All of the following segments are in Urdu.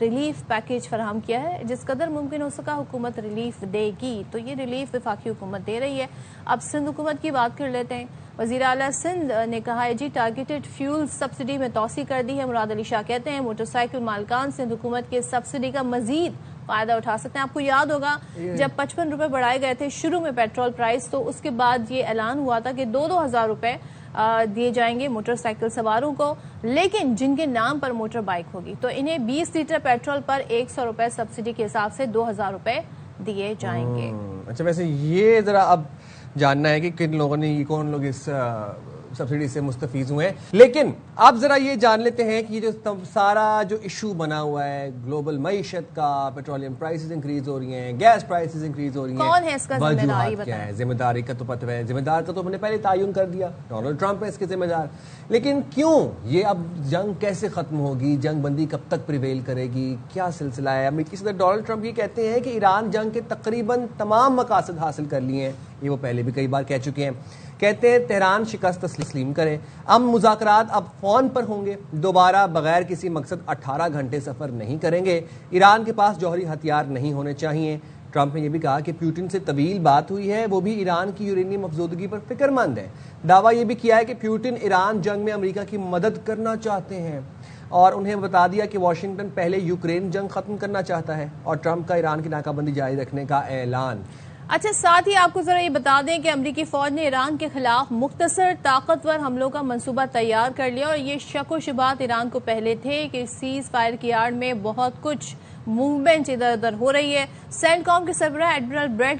ریلیف پیکیج فراہم کیا ہے. جس قدر ممکن ہو سکا حکومت ریلیف دے گی, تو یہ ریلیف وفاقی حکومت دے رہی ہے. اب سندھ حکومت کی بات کر لیتے ہیں. وزیر اعلیٰ سندھ نے کہا ہے ٹارگیٹڈ فیول سبسڈی میں توسیع کر دی ہے. مراد علی شاہ کہتے ہیں موٹر سائیکل مالکان سندھ حکومت کے سبسڈی کا مزید فائدہ اٹھا سکتے ہیں. آپ کو یاد ہوگا جب 55 روپے بڑھائے گئے تھے شروع میں پیٹرول پرائس, تو اس کے بعد یہ اعلان ہوا تھا کہ 2,000 روپے دیے جائیں گے موٹر سائیکل سواروں کو, لیکن جن کے نام پر موٹر بائک ہوگی تو انہیں 20 لیٹر پیٹرول پر 100 روپے سبسڈی کے حساب سے 2,000 روپے دیے جائیں گے. اچھا, ویسے یہ ذرا اب جاننا ہے کہ کن لوگوں نے, کون لوگ اس سبسڈی سے مستفید ہوئے ہیں. لیکن اب ذرا یہ جان لیتے ہیں کہ یہ جو سارا جو ایشو بنا ہوا ہے گلوبل معیشت کا, پیٹرولیم پرائسز انکریز ہو رہی ہیں, گیس پرائسز انکریز ہو رہی ہیں, کون ہے اس کا ذمہ دار؟ کیا ہے ذمہ داری کا؟ تو پتہ ہے ذمہ دار کا تو ہم نے پہلے تعین کر دیا, ڈونلڈ ٹرمپ ہے اس کے ذمہ دار. لیکن کیوں یہ اب جنگ کیسے ختم ہوگی, جنگ بندی کب تک پریویل کرے گی, کیا سلسلہ ہے؟ امریکی صدر ڈونلڈ ٹرمپ یہ کہتے ہیں کہ ایران جنگ کے تقریباً تمام مقاصد حاصل کر لیے ہیں. یہ وہ پہلے بھی کئی بار کہہ چکے ہیں. کہتے ہیں تہران شکست تسلیم کرے, مذاکرات اب فون پر ہوں گے, دوبارہ بغیر کسی مقصد 18 گھنٹے سفر نہیں کریں گے, ایران کے پاس جوہری ہتھیار نہیں ہونے چاہیے. ٹرمپ نے یہ بھی کہا کہ پیوٹن سے طویل بات ہوئی ہے, وہ بھی ایران کی یورینیم افزودگی پر فکر مند ہے. دعویٰ یہ بھی کیا ہے کہ پیوٹن ایران جنگ میں امریکہ کی مدد کرنا چاہتے ہیں, اور انہیں بتا دیا کہ واشنگٹن پہلے یوکرین جنگ ختم کرنا چاہتا ہے. اور ٹرمپ کا ایران کی ناکہ بندی جاری رکھنے کا اعلان. اچھا, ساتھ ہی آپ کو ذرا یہ بتا دیں کہ امریکی فوج نے ایران کے خلاف مختصر طاقتور حملوں کا منصوبہ تیار کر لیا, اور یہ شک و شبہات ایران کو پہلے تھے کہ سیز فائر کی آڑ میں بہت کچھ موومنٹ ادھر ادھر ہو رہی ہے. سینٹ کام کے سربراہ ایڈمرل بریڈ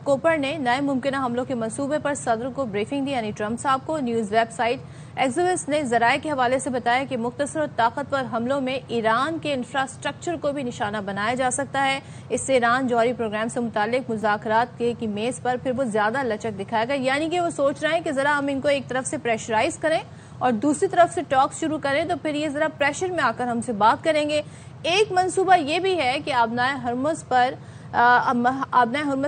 کوپر نے نئے ممکنہ حملوں کے منصوبے پر صدر کو بریفنگ دی, یعنی ٹرمپ صاحب کو. نیوز ویب سائٹ ایکزیوس نے ذرائع کے حوالے سے بتایا کہ مختصر اور طاقتور حملوں میں ایران کے انفراسٹرکچر کو بھی نشانہ بنایا جا سکتا ہے. اس سے ایران جوہری پروگرام سے متعلق مذاکرات کی میز پر پھر وہ زیادہ لچک دکھائے گا. یعنی کہ وہ سوچ رہے ہیں کہ ذرا ہم ان کو ایک طرف سے پریشرائز کریں اور دوسری طرف سے ٹاک شروع کریں, تو پھر یہ ذرا پریشر میں آ کر ہم سے بات کریں گے. ایک منصوبہ یہ بھی ہے کہ آبنائے ہرمز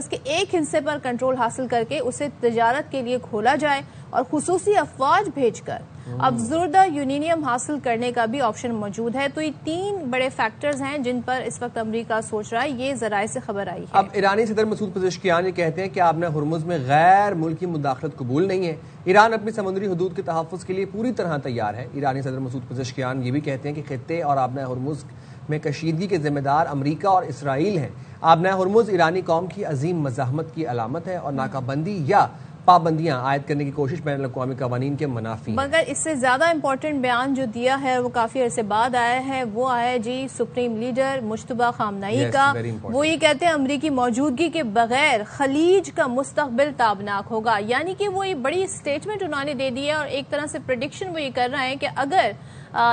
کے ایک حصے پر کنٹرول حاصل کر کے اسے تجارت کے لیے کھولا جائے, اور خصوصی افواج بھیج کر افزودہ یورینیم حاصل کرنے کا بھی آپشن موجود ہے. تو یہ 3 بڑے فیکٹرز ہیں جن پر اس وقت امریکہ سوچ رہا ہے. یہ ذرائع سے خبر آئی ہے. اب ایرانی صدر مسعود پزشکیان یہ کہتے ہیں کہ آبنائے ہرمز میں غیر ملکی مداخلت قبول نہیں ہے. ایران اپنی سمندری حدود کے تحفظ کے لیے پوری طرح تیار ہے. ایرانی صدر مسعود پزشکیان یہ بھی کہتے ہیں کہ خطے اور آبنائے ہرمز میں کشیدگی کے ذمہ دار امریکہ اور اسرائیل ہیں. آبنائے ہرمز ایرانی قوم کی عظیم مزاحمت کی علامت ہے, اور ناکہ بندی یا پابندیاں عائد کرنے کی کوشش بین الاقوامی قوانین کے منافی. مگر اس سے زیادہ امپورٹنٹ بیان جو دیا ہے وہ کافی عرصے بعد آیا ہے, وہ آیا ہے سپریم لیڈر مجتبیٰ خامنہئی کا. وہ یہ کہتے ہیں امریکی موجودگی کے بغیر خلیج کا مستقبل تابناک ہوگا. یعنی کہ وہ یہ بڑی اسٹیٹمنٹ انہوں نے دے دی ہے, اور ایک طرح سے پریڈکشن وہ یہ کر رہے ہیں کہ اگر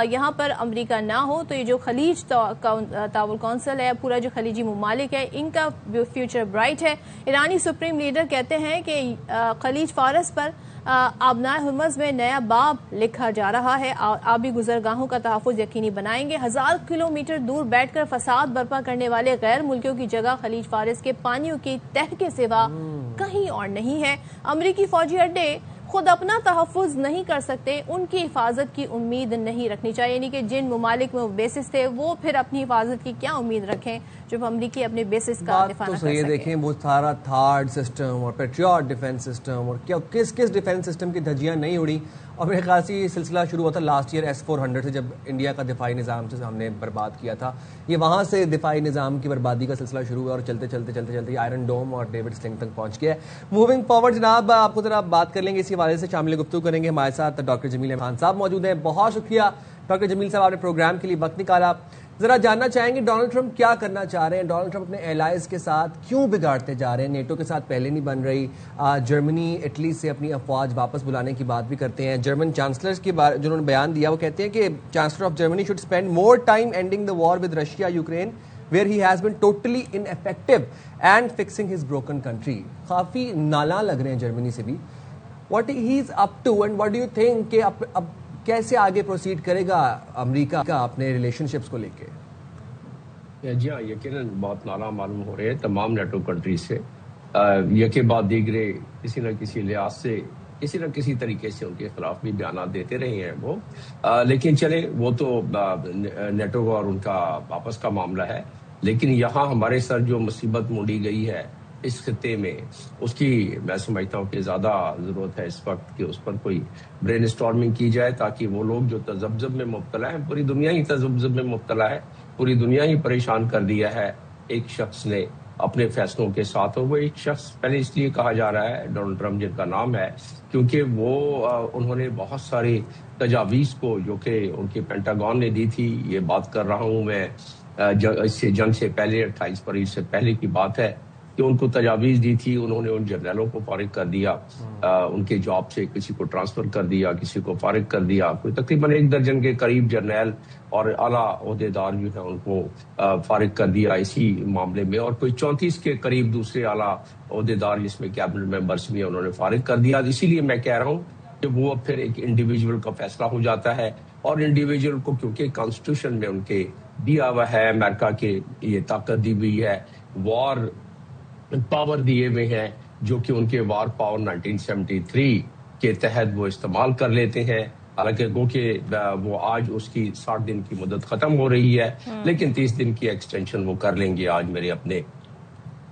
یہاں پر امریکہ نہ ہو تو یہ جو خلیج تعاون کونسل ہے, پورا جو خلیجی ممالک ہے, ان کا فیوچر برائٹ ہے. ایرانی سپریم لیڈر کہتے ہیں کہ خلیج فارس پر آبنائے ہرمز میں نیا باب لکھا جا رہا ہے, اور آبی گزرگاہوں کا تحفظ یقینی بنائیں گے. 1000 کلومیٹر دور بیٹھ کر فساد برپا کرنے والے غیر ملکیوں کی جگہ خلیج فارس کے پانیوں کی تہہ کے سوا کہیں اور نہیں ہے. امریکی فوجی اڈے خود اپنا تحفظ نہیں کر سکتے, ان کی حفاظت کی امید نہیں رکھنی چاہیے. یعنی کہ جن ممالک میں وہ بیسز تھے وہ پھر اپنی حفاظت کی کیا امید رکھیں جب امریکی اپنے بیسز کا دفاع نہ کر سکے. دیکھیں وہ سارا تھارڈ سسٹم اور پیٹریوٹ ڈیفنس سسٹم اور کس ڈیفنس سسٹم کی دھجیاں نہیں اڑی. اور میرے خیال سے یہ سلسلہ شروع ہوا تھا لاسٹ ایئر S-400 سے, جب انڈیا کا دفاعی نظام سے ہم نے برباد کیا تھا. یہ وہاں سے دفاعی نظام کی بربادی کا سلسلہ شروع ہوا, اور چلتے چلتے آئرن ڈوم اور ڈیوڈ سلنگ تک پہنچ گیا ہے. موونگ فارورڈ جناب, آپ کو ذرا بات کر لیں گے اسی حوالے سے, شامل گفتگو کریں گے. ہمارے ساتھ ڈاکٹر جمیل خان صاحب موجود ہیں. بہت شکریہ ڈاکٹر جمیل صاحب, آپ نے پروگرام کے لیے وقت نکالا. ذرا جاننا چاہیں گے ڈونلڈ ٹرمپ کیا کرنا چاہ رہے ہیں, ڈونلڈ ٹرمپ اپنے ایلائز کے ساتھ کیوں بگاڑتے جا رہے ہیں, نیٹو کے ساتھ پہلے نہیں بن رہی, جرمنی اٹلی سے اپنی افواج واپس بلانے کی بات بھی کرتے ہیں. جرمن چانسلر کی بات جو انہوں نے بیان دیا, وہ کہتے ہیں کہ chancellor of Germany should spend more time ending the war with Russia Ukraine where he has been totally ineffective and fixing his broken country. کافی نالاں لگ رہے ہیں جرمنی سے بھی. What he is up to and what do you think کہ اب کیسے آگے پروسیڈ کرے گا امریکہ کا اپنے ریلیشن شپس کو لے کے؟ جی ہاں, یقیناً بہت نالاں معلوم ہو رہے ہیں تمام نیٹو کنٹریز سے. یکے بعد دیگرے کسی نہ کسی لحاظ سے کسی نہ کسی طریقے سے ان کے خلاف بھی بیانات دیتے رہے ہیں وہ. لیکن چلے وہ تو نیٹو اور ان کا آپس کا معاملہ ہے. لیکن یہاں ہمارے سر جو مصیبت مونڈی گئی ہے اس خطے میں، اس کی میں سمجھتا ہوں کہ زیادہ ضرورت ہے اس وقت کہ اس پر کوئی برین اسٹارمنگ کی جائے، تاکہ وہ لوگ جو تذبذب میں مبتلا ہیں، پوری دنیا ہی تذبذب میں مبتلا ہے، پوری دنیا ہی پریشان کر دیا ہے ایک شخص نے اپنے فیصلوں کے ساتھ. اور وہ ایک شخص پہلے اس لیے کہا جا رہا ہے ڈونلڈ ٹرمپ جن کا نام ہے، کیونکہ وہ انہوں نے بہت ساری تجاویز کو جو کہ ان کے پینٹاگون نے دی تھی، یہ بات کر رہا ہوں میں اس سے جنگ سے پہلے 28 فروری سے پہلے کی بات ہے، کہ ان کو تجاویز دی تھی. انہوں نے ان جرنیلوں کو فارغ کر دیا، ان کے جاب سے کسی کو ٹرانسفر کر دیا، کسی کو فارغ کر دیا. کوئی تقریباً 1 درجن کے قریب جرنیل اور اعلیٰ عہدیدار جو ہیں ان کو فارغ کر دیا اسی معاملے میں، اور کوئی 34 کے قریب دوسرے اعلیٰ عہدیدار جس میں کیبنٹ ممبرس بھی انہوں نے فارغ کر دیا. اسی لیے میں کہہ رہا ہوں کہ وہ پھر ایک انڈیویجول کا فیصلہ ہو جاتا ہے، اور انڈیویجول کو کیونکہ کانسٹیٹیوشن میں ان کے دیا ہوا ہے، امریکہ کے یہ طاقت دی ہوئی ہے، وار پاور دیے ہوئے ہیں، جو کہ ان کے وار پاور 1973 کے تحت وہ استعمال کر لیتے ہیں. حالانکہ گو کہ وہ آج اس کی 60 دن کی مدت ختم ہو رہی ہے، لیکن 30 دن کی ایکسٹینشن وہ کر لیں گے آج میرے اپنے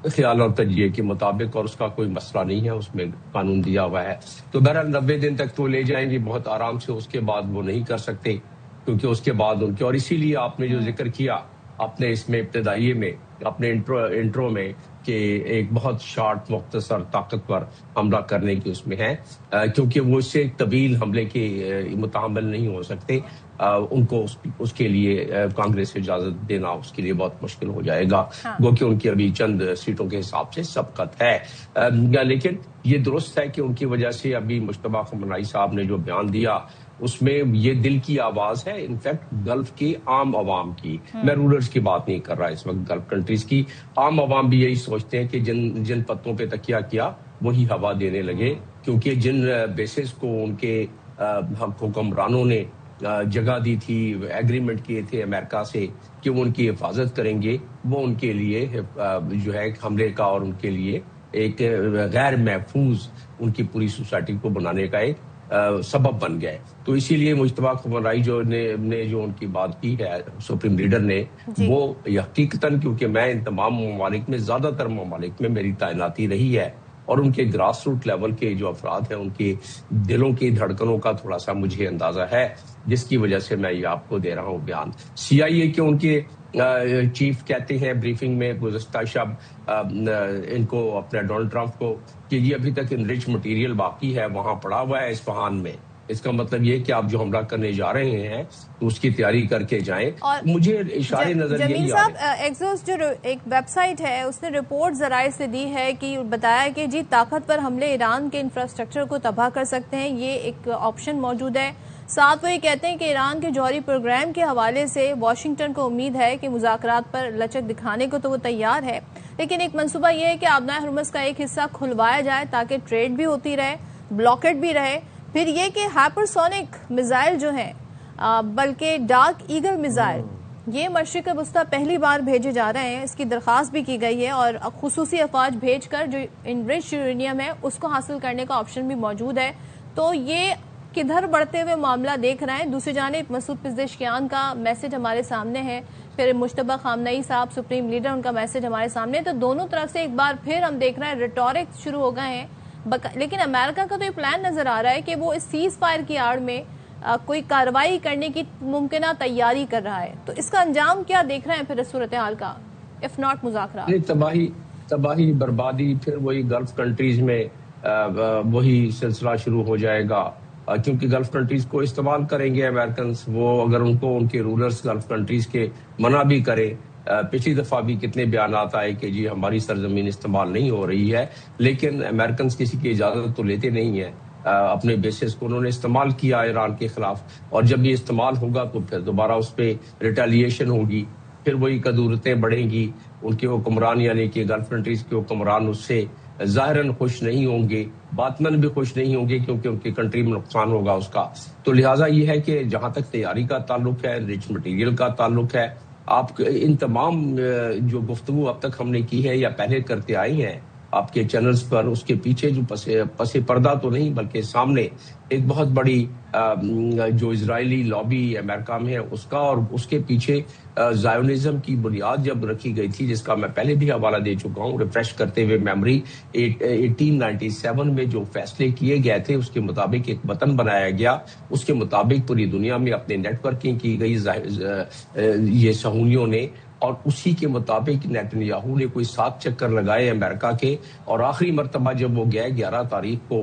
خیال اور تجزیے کے مطابق، اور اس کا کوئی مسئلہ نہیں ہے، اس میں قانون دیا ہوا ہے. تو بہرحال 90 دن تک تو لے جائیں گے بہت آرام سے، اس کے بعد وہ نہیں کر سکتے، کیونکہ اس کے بعد ان کے، اور اسی لیے آپ نے جو ذکر کیا اپنے اس میں ابتدائیے میں اپنے انٹرو میں کہ ایک بہت شارٹ مختصر طاقتور حملہ کرنے کی اس میں ہے، کیونکہ وہ اس سے ایک طویل حملے کے متحمل نہیں ہو سکتے. ان کو اس کے لیے کانگریس سے اجازت دینا اس کے لیے بہت مشکل ہو جائے گا، گو کہ ان کی ابھی چند سیٹوں کے حساب سے سبقت ہے. لیکن یہ درست ہے کہ ان کی وجہ سے ابھی مشتبہ خمینی صاحب نے جو بیان دیا اس میں یہ دل کی آواز ہے، انفیکٹ گلف کی عام عوام کی. میں رولرز کی بات نہیں کر رہا اس وقت، گلف کنٹریز کی عام عوام بھی یہی سوچتے ہیں کہ جن پتوں پہ تکیہ کیا وہی ہوا دینے لگے، کیونکہ جن بیسز کو ان کے حکمرانوں نے جگہ دی تھی، ایگریمنٹ کیے تھے امریکہ سے کہ وہ ان کی حفاظت کریں گے، وہ ان کے لیے جو ہے حملے کا اور ان کے لیے ایک غیر محفوظ ان کی پوری سوسائٹی کو بنانے کا ایک سبب بن گئے. تو اسی لیے مجتبیٰ خمینی جو نے جو ان کی بات کی ہے سپریم لیڈر نے، وہ حقیقتاً، کیونکہ میں ان تمام ممالک میں، زیادہ تر ممالک میں میری تعیناتی رہی ہے، اور ان کے گراس روٹ لیول کے جو افراد ہیں ان کے دلوں کی دھڑکنوں کا تھوڑا سا مجھے اندازہ ہے، جس کی وجہ سے میں یہ آپ کو دے رہا ہوں بیان. CIA کے ان کے چیف کہتے ہیں بریفنگ میں گزشتہ شب ان کو، اپنے ڈونلڈ ٹرمپ کو، کہ یہ ابھی تک انرچ مٹیریل باقی ہے وہاں پڑا ہوا ہے اصفہان میں. اس کا مطلب یہ کہ آپ جو حملہ کرنے جا رہے ہیں تو اس کی تیاری کر کے جائیں. مجھے اشارے نظر یہی جمیل صاحب، ایکزوس جو ایک ویب سائٹ ہے اس نے رپورٹ ذرائع سے دی ہے کہ بتایا کہ جی طاقت پر حملے ایران کے انفراسٹرکچر کو تباہ کر سکتے ہیں، یہ ایک آپشن موجود ہے. ساتھ وہ یہ کہتے ہیں کہ ایران کے جوہری پروگرام کے حوالے سے واشنگٹن کو امید ہے کہ مذاکرات پر لچک دکھانے کو تو وہ تیار ہے، لیکن ایک منصوبہ یہ ہے کہ آبنائے ہرمز کا ایک حصہ کھلوایا جائے تاکہ ٹریڈ بھی ہوتی رہے، بلاکیڈ بھی رہے. پھر یہ کہ ہائپرسونک میزائل جو ہیں، بلکہ ڈارک ایگل میزائل، یہ مشرق وسطی پہلی بار بھیجے جا رہے ہیں. اس کی درخواست بھی کی گئی ہے، اور خصوصی افواج بھیج کر جو انرچ یورینیم ہے اس کو حاصل کرنے کا آپشن بھی موجود ہے. تو یہ کدھر بڑھتے ہوئے معاملہ دیکھ رہے ہیں. دوسری جانب مسعود پزشکیان کا میسج ہمارے سامنے ہے، پھر مجتبیٰ خامنئی صاحب سپریم لیڈر، ان کا میسج ہمارے سامنے. تو دونوں طرف سے ایک بار پھر ہم دیکھ رہے ہیں ریٹورک شروع ہو گئے ہیں. لیکن امریکہ کا تو یہ پلان نظر آ رہا ہے کہ وہ اس سیز فائر کی آڑ میں کوئی کارروائی کرنے کی ممکنہ تیاری کر رہا ہے. تو اس کا انجام کیا دیکھ رہے ہیں پھر اس صورتحال کا، اف ناٹ مذاکرات؟ تباہی بربادی، پھر وہی گلف کنٹریز میں وہی سلسلہ شروع ہو جائے گا، کیونکہ گلف کنٹریز کو استعمال کریں گے امریکنز. وہ اگر ان کو ان کے رولرز گلف کنٹریز کے منع بھی کرے، پچھلی دفعہ بھی کتنے بیانات آئے کہ جی ہماری سرزمین استعمال نہیں ہو رہی ہے، لیکن امریکنز کسی کی اجازت تو لیتے نہیں ہیں. اپنے بیسز کو انہوں نے استعمال کیا ایران کے خلاف، اور جب یہ استعمال ہوگا تو پھر دوبارہ اس پہ ریٹیلیشن ہوگی، پھر وہی قدورتیں بڑھیں گی. ان کے حکمران یعنی کہ گلف کنٹریز کے حکمران اس سے ظاہراً خوش نہیں ہوں گے، باطناً بھی خوش نہیں ہوں گے، کیونکہ ان کی کنٹری میں نقصان ہوگا اس کا. تو لہٰذا یہ ہے کہ جہاں تک تیاری کا تعلق ہے، رچ مٹیریل کا تعلق ہے، آپ ان تمام جو گفتگو اب تک ہم نے کی ہے یا پہلے کرتے آئے ہیں، آپ کے چینلز پر، اس کے پیچھے جو پس پردہ تو نہیں بلکہ سامنے ایک بہت بڑی جو اسرائیلی لابی امریکہ میں ہے اس کا، اور اس کے پیچھے زائونزم کی بنیاد جب رکھی گئی تھی، جس کا میں پہلے بھی حوالہ دے چکا ہوں ریفریش کرتے ہوئے میموری، 1897 میں جو فیصلے کیے گئے تھے اس کے مطابق ایک وطن بنایا گیا، اس کے مطابق پوری دنیا میں اپنے نیٹ ورکنگ کی گئی یہ صہیونیوں نے، اور اسی کے مطابق نیتن یاہو نے کوئی 7 چکر لگائے امریکہ کے، اور آخری مرتبہ جب وہ گئے 11 تاریخ کو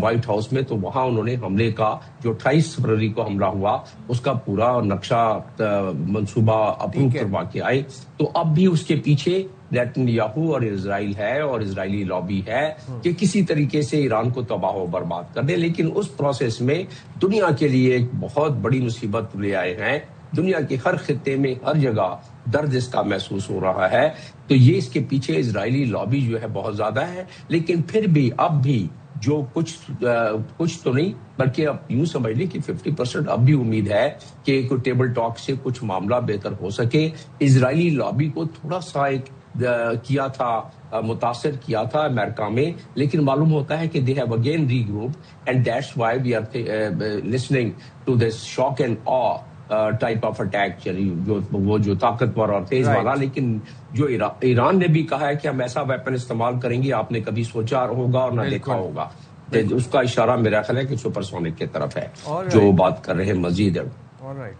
وائٹ ہاؤس میں، تو وہاں انہوں نے حملے کا جو 28 فروری کو حملہ ہوا اس کا پورا نقشہ منصوبہ اپروو کروا کے آئے۔ تو اب بھی اس کے پیچھے نیتن یاہو اور اسرائیل ہے اور اسرائیلی لابی ہے کہ کسی طریقے سے ایران کو تباہ و برباد کر دے، لیکن اس پروسیس میں دنیا کے لیے ایک بہت بڑی مصیبت لے آئے ہیں۔ دنیا کے ہر خطے میں ہر جگہ درد اس کا محسوس ہو رہا ہے، تو یہ اس کے پیچھے اسرائیلی لابی جو ہے بہت زیادہ ہے، لیکن پھر بھی اب بھی جو کچھ تو نہیں بلکہ اب یوں سمجھ لیں کہ 50% اب بھی امید ہے کہ کوئی ٹیبل ٹاک سے کچھ معاملہ بہتر ہو سکے۔ اسرائیلی لابی کو تھوڑا سا ایک کیا تھا، متاثر کیا تھا امریکہ میں، لیکن معلوم ہوتا ہے کہ they have again regrouped and that's why we are listening to this shock and awe type of attack, وہ جو طاقتور اور تیز والا، لیکن جو ایران نے بھی کہا ہے کہ ہم ایسا ویپن استعمال کریں گے آپ نے کبھی سوچا ہوگا اور نہ دیکھا ہوگا، اس کا اشارہ میرا خیال ہے کہ سپر سونک کی طرف ہے جو بات کر رہے ہیں مزید۔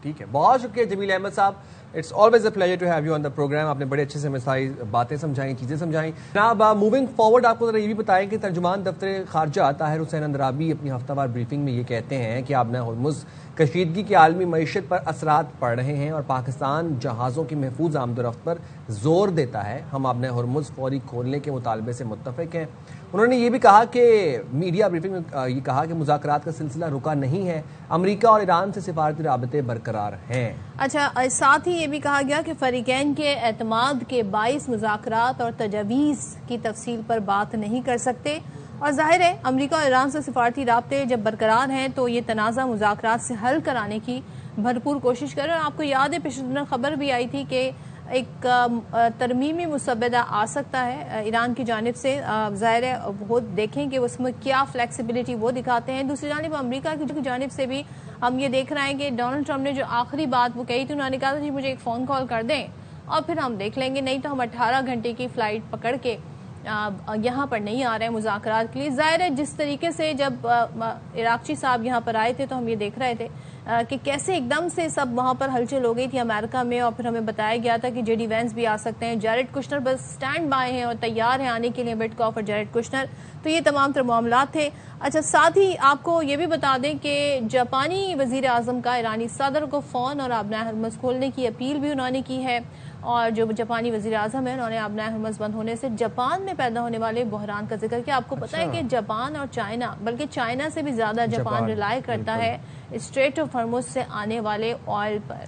ٹھیک ہے، بہت شکریہ Jamil Ahmed Sahab, it's always a pleasure to have you on the programme. آپ نے بڑے اچھے سے مسائل باتیں سمجھائیں، چیزیں سمجھائیں۔ جناب موونگ فارورڈ آپ کو ذرا یہ بھی بتائیں کہ ترجمان دفتر خارجہ طاہر حسین اندرابی اپنی ہفتہ وار بریفنگ میں یہ کہتے ہیں کہ آبنہ ہرمز کشیدگی کے عالمی معیشت پر اثرات پڑ رہے ہیں اور پاکستان جہازوں کی محفوظ آمد و رفت پر زور دیتا ہے۔ ہم آبنہ ہرمز فوری کھولنے کے مطالبے سے متفق ہیں۔ انہوں نے یہ بھی کہا کہ میڈیا بریفنگ میں یہ کہا کہ مذاکرات کا سلسلہ رکا نہیں ہے، امریکہ اور ایران سے سفارتی رابطے برقرار ہیں۔ اچھا، ساتھ ہی یہ بھی کہا گیا کہ فریقین کے اعتماد کے باعث مذاکرات اور تجاویز کی تفصیل پر بات نہیں کر سکتے، اور ظاہر ہے امریکہ اور ایران سے سفارتی رابطے جب برقرار ہیں تو یہ تنازع مذاکرات سے حل کرانے کی بھرپور کوشش کریں۔ اور آپ کو یاد ہے پچھلے دنوں خبر بھی آئی تھی کہ ایک ترمیمی مسودہ آ سکتا ہے ایران کی جانب سے، ظاہر ہے وہ دیکھیں کہ اس میں کیا فلیکسیبلٹی وہ دکھاتے ہیں۔ دوسری جانب امریکہ کی جانب سے بھی ہم یہ دیکھ رہے ہیں کہ ڈونلڈ ٹرمپ نے جو آخری بات وہ کہی تھی، انہوں نے کہا تھا جی مجھے ایک فون کال کر دیں اور پھر ہم دیکھ لیں گے، نہیں تو ہم 18 گھنٹے کی فلائٹ پکڑ کے یہاں پر نہیں آ رہے ہیں مذاکرات کے لیے۔ ظاہر ہے جس طریقے سے جب عراقچی صاحب یہاں پر آئے تھے تو ہم یہ دیکھ رہے تھے کہ کیسے ایک دم سے سب وہاں پر ہلچل ہو گئی تھی امریکہ میں، اور پھر ہمیں بتایا گیا تھا کہ جے ڈی وینس بھی آ سکتے ہیں، جیریڈ کشنر بس سٹینڈ بائی ہیں اور تیار ہیں آنے کے لیے، وٹکاف اور جیریڈ کشنر، تو یہ تمام تر معاملات تھے۔ اچھا، ساتھ ہی آپ کو یہ بھی بتا دیں کہ جاپانی وزیر اعظم کا ایرانی صدر کو فون اور آبنہ ہرمز کھولنے کی اپیل بھی انہوں نے کی ہے، اور جو جاپانی وزیر اعظم ہے انہوں نے آبنہ ہرمز بند ہونے سے جاپان میں پیدا ہونے والے بحران کا ذکر کیا۔ آپ کو پتہ ہے کہ جاپان اور چائنا، بلکہ چائنا سے بھی زیادہ جاپان ریلائی کرتا ہے اسٹریٹ آف ہرمز سے آنے والے آئل پر،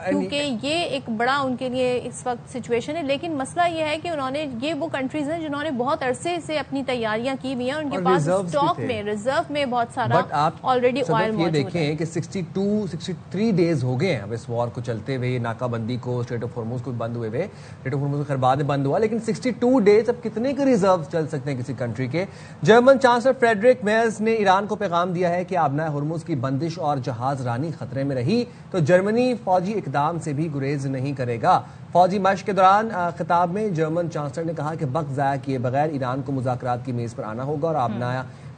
کیونکہ یہ ایک بڑا ان کے لیے اس وقت سچویشن ہے۔ لیکن مسئلہ یہ ہے کہ انہوں نے، یہ وہ کنٹریز ہیں جنہوں نے بہت عرصے سے اپنی تیاریاں کی ہوئی ہیں، ان کے پاس اسٹاک میں، ریزرو میں بہت سارا آلریڈی آئل موجود ہے۔ یہ دیکھیں کہ 63 ڈیز ہو گئے ہیں اب اس وار کو چلتے ہوئے، ناکہ بندی کو، اسٹریٹ آف ہرمز کو بند ہوئے ہوئے، اسٹریٹ آف ہرمز کو خیر بعد میں بند ہوا، لیکن 62 ڈیز اب کتنے کے ریزرو چل سکتے ہیں کسی کنٹری کے۔ جرمن چانسلر فریڈرک میرز نے ایران کو پیغام دیا ہے کہ آبنہ ہرمز کی بندش اور جہاز رانی خطرے میں رہی تو جرمنی فوجی اقدام سے بھی گریز نہیں کرے گا۔ فوجی مشق کے دوران خطاب میں جرمن چانسلر نے کہا کہ وقت ضائع کیے بغیر ایران کو مذاکرات کی میز پر آنا ہوگا اور آبنہ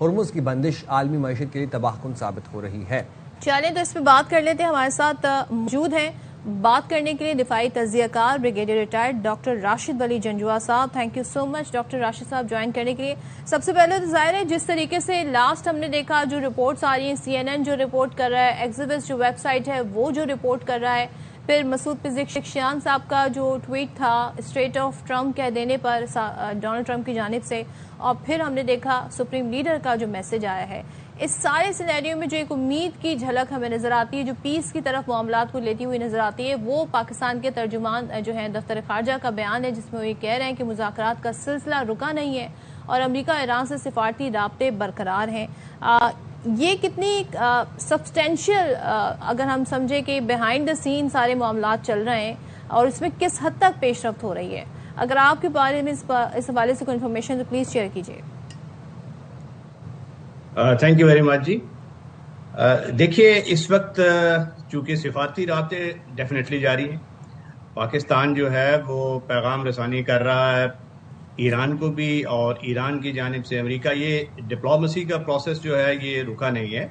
ہرمز کی بندش عالمی معیشت کے لیے تباہ کن ثابت ہو رہی ہے۔ چلیں تو اس پہ بات کر لیتے ہیں، ہمارے ساتھ موجود ہیں بات کرنے کے لیے دفاعی تجزیہ کار بریگیڈیئر ریٹائرڈ ڈاکٹر راشد ولی جنجوا صاحب۔ Thank you so much doctor Rashid صاحب جوائن کرنے کے لیے۔ سب سے پہلے تو ظاہر ہے جس طریقے سے لاسٹ ہم نے دیکھا، جو رپورٹس آ رہی ہیں، CNN جو رپورٹ کر رہا ہے، ایگزیبس جو ویب سائٹ ہے وہ جو رپورٹ کر رہا ہے، پھر مسعود پزشکیان صاحب کا جو ٹویٹ تھا اسٹریٹ آف ٹرمپ کہہ دینے پر ڈونلڈ ٹرمپ کی جانب سے، اور پھر ہم نے دیکھا سپریم لیڈر کا جو میسج آیا ہے، اس سارے سینیریو میں جو ایک امید کی جھلک ہمیں نظر آتی ہے، جو پیس کی طرف معاملات کو لیتی ہوئی نظر آتی ہے، وہ پاکستان کے ترجمان جو ہیں دفتر خارجہ کا بیان ہے، جس میں وہ یہ کہہ رہے ہیں کہ مذاکرات کا سلسلہ رکا نہیں ہے اور امریکہ ایران سے سفارتی رابطے برقرار ہیں۔ یہ کتنی سبسٹینشیل اگر ہم سمجھیں کہ بیہائنڈ دا سین سارے معاملات چل رہے ہیں اور اس میں کس حد تک پیش رفت ہو رہی ہے، اگر آپ کے بارے میں اس حوالے سے کوئی انفارمیشن تو پلیز شیئر کیجیے. تھینک یو ویری مچ جی. دیکھیے اس وقت چونکہ سفارتی رابطے ڈیفینیٹلی جاری ہیں. پاکستان جو ہے وہ پیغام رسانی کر رہا ہے ایران کو بھی اور ایران کی جانب سے امریکہ. یہ ڈپلومیسی کا پروسیس جو ہے یہ رکا نہیں ہے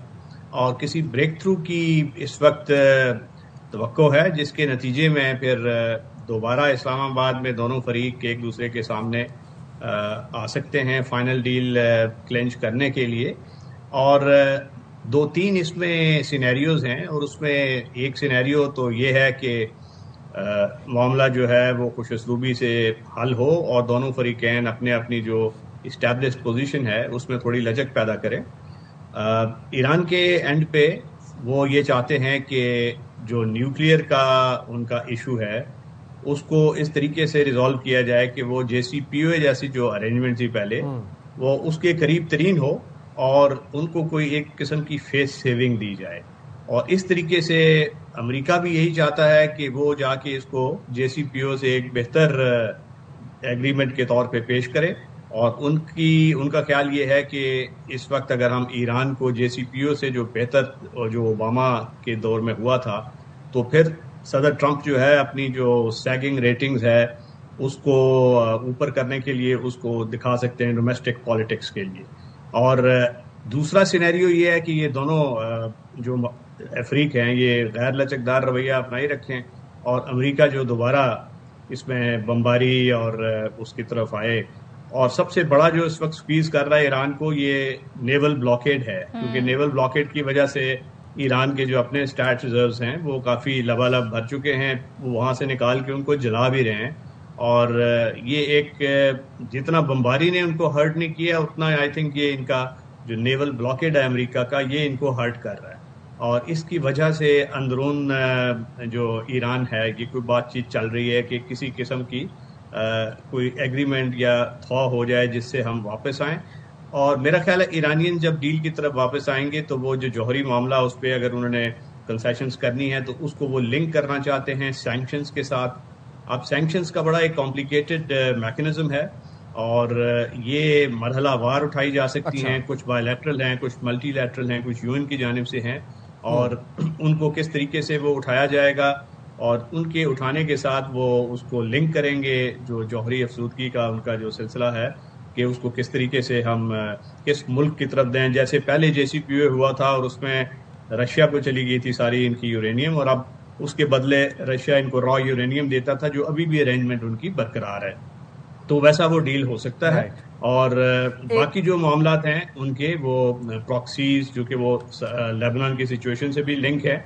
اور کسی بریک تھرو کی اس وقت توقع ہے جس کے نتیجے میں پھر دوبارہ اسلام آباد میں دونوں فریق ایک دوسرے کے سامنے آ سکتے ہیں فائنل ڈیل کلینچ کرنے کے لیے. اور 2-3 اس میں سینیریوز ہیں اور اس میں ایک سینیریو تو یہ ہے کہ معاملہ جو ہے وہ خوش اسلوبی سے حل ہو اور دونوں فریقین اپنے اپنی جو اسٹیبلشڈ پوزیشن ہے اس میں تھوڑی لچک پیدا کریں. ایران کے اینڈ پہ وہ یہ چاہتے ہیں کہ جو نیوکلیئر کا ان کا ایشو ہے اس کو اس طریقے سے ریزالو کیا جائے کہ وہ JCPOA جیسی جو ارینجمنٹ تھی پہلے وہ اس کے قریب ترین ہو اور ان کو کوئی ایک قسم کی فیس سیونگ دی جائے. اور اس طریقے سے امریکہ بھی یہی چاہتا ہے کہ وہ جا کے اس کو JCPOA سے ایک بہتر ایگریمنٹ کے طور پہ پیش کرے. اور ان کا خیال یہ ہے کہ اس وقت اگر ہم ایران کو JCPOA سے جو بہتر جو اوباما کے دور میں ہوا تھا تو پھر صدر ٹرمپ جو ہے اپنی جو سیگنگ ریٹنگز ہے اس کو اوپر کرنے کے لیے اس کو دکھا سکتے ہیں ڈومیسٹک پالیٹکس کے لیے. اور دوسرا سینیریو یہ ہے کہ یہ دونوں جو افریق ہیں یہ غیر لچکدار رویہ اپنائی رکھیں اور امریکہ جو دوبارہ اس میں بمباری اور اس کی طرف آئے. اور سب سے بڑا جو اس وقت سکویز کر رہا ہے ایران کو یہ نیول بلاکیڈ ہے کیونکہ نیول بلاکیڈ کی وجہ سے ایران کے جو اپنے اسٹیٹ ریزروز ہیں وہ کافی لبالب بھر چکے ہیں. وہ وہاں سے نکال کے ان کو جلا بھی رہے ہیں اور یہ ایک جتنا بمباری نے ان کو ہرٹ نہیں کیا اتنا آئی تھنک یہ ان کا جو نیول بلاکیڈ ہے امریکہ کا یہ ان کو ہرٹ کر رہا ہے. اور اس کی وجہ سے اندرون جو ایران ہے یہ کوئی بات چیت چل رہی ہے کہ کسی قسم کی کوئی ایگریمنٹ یا تھا ہو جائے جس سے ہم واپس آئیں. اور میرا خیال ہے ایرانین جب ڈیل کی طرف واپس آئیں گے تو وہ جو جوہری معاملہ اس پہ اگر انہوں نے کنسیشنز کرنی ہے تو اس کو وہ لنک کرنا چاہتے ہیں سینکشنز کے ساتھ. اب سینکشنز کا بڑا ایک کمپلیکیٹڈ میکنزم ہے اور یہ مرحلہ وار اٹھائی جا سکتی ہیں. کچھ بائی لیٹرل ہیں, کچھ ملٹی لیٹرل ہیں, کچھ UN کی جانب سے ہیں اور ان کو کس طریقے سے وہ اٹھایا جائے گا اور ان کے اٹھانے کے ساتھ وہ اس کو لنک کریں گے جو جوہری افزودگی کا ان کا جو سلسلہ ہے کہ اس کو کس طریقے سے ہم کس ملک کی طرف دیں. جیسے پہلے JCPOA ہوا تھا اور اس میں رشیا کو چلی گئی تھی ساری ان کی یورینیم اور اب اس کے بدلے رشیا ان کو را یورینیم دیتا تھا جو ابھی بھی ارینجمنٹ ان کی برقرار ہے. تو ویسا وہ ڈیل ہو سکتا ہے. اور باقی جو معاملات ہیں ان کے وہ پراکسیز جو کہ وہ لیبنان کی سچویشن سے بھی لنک ہے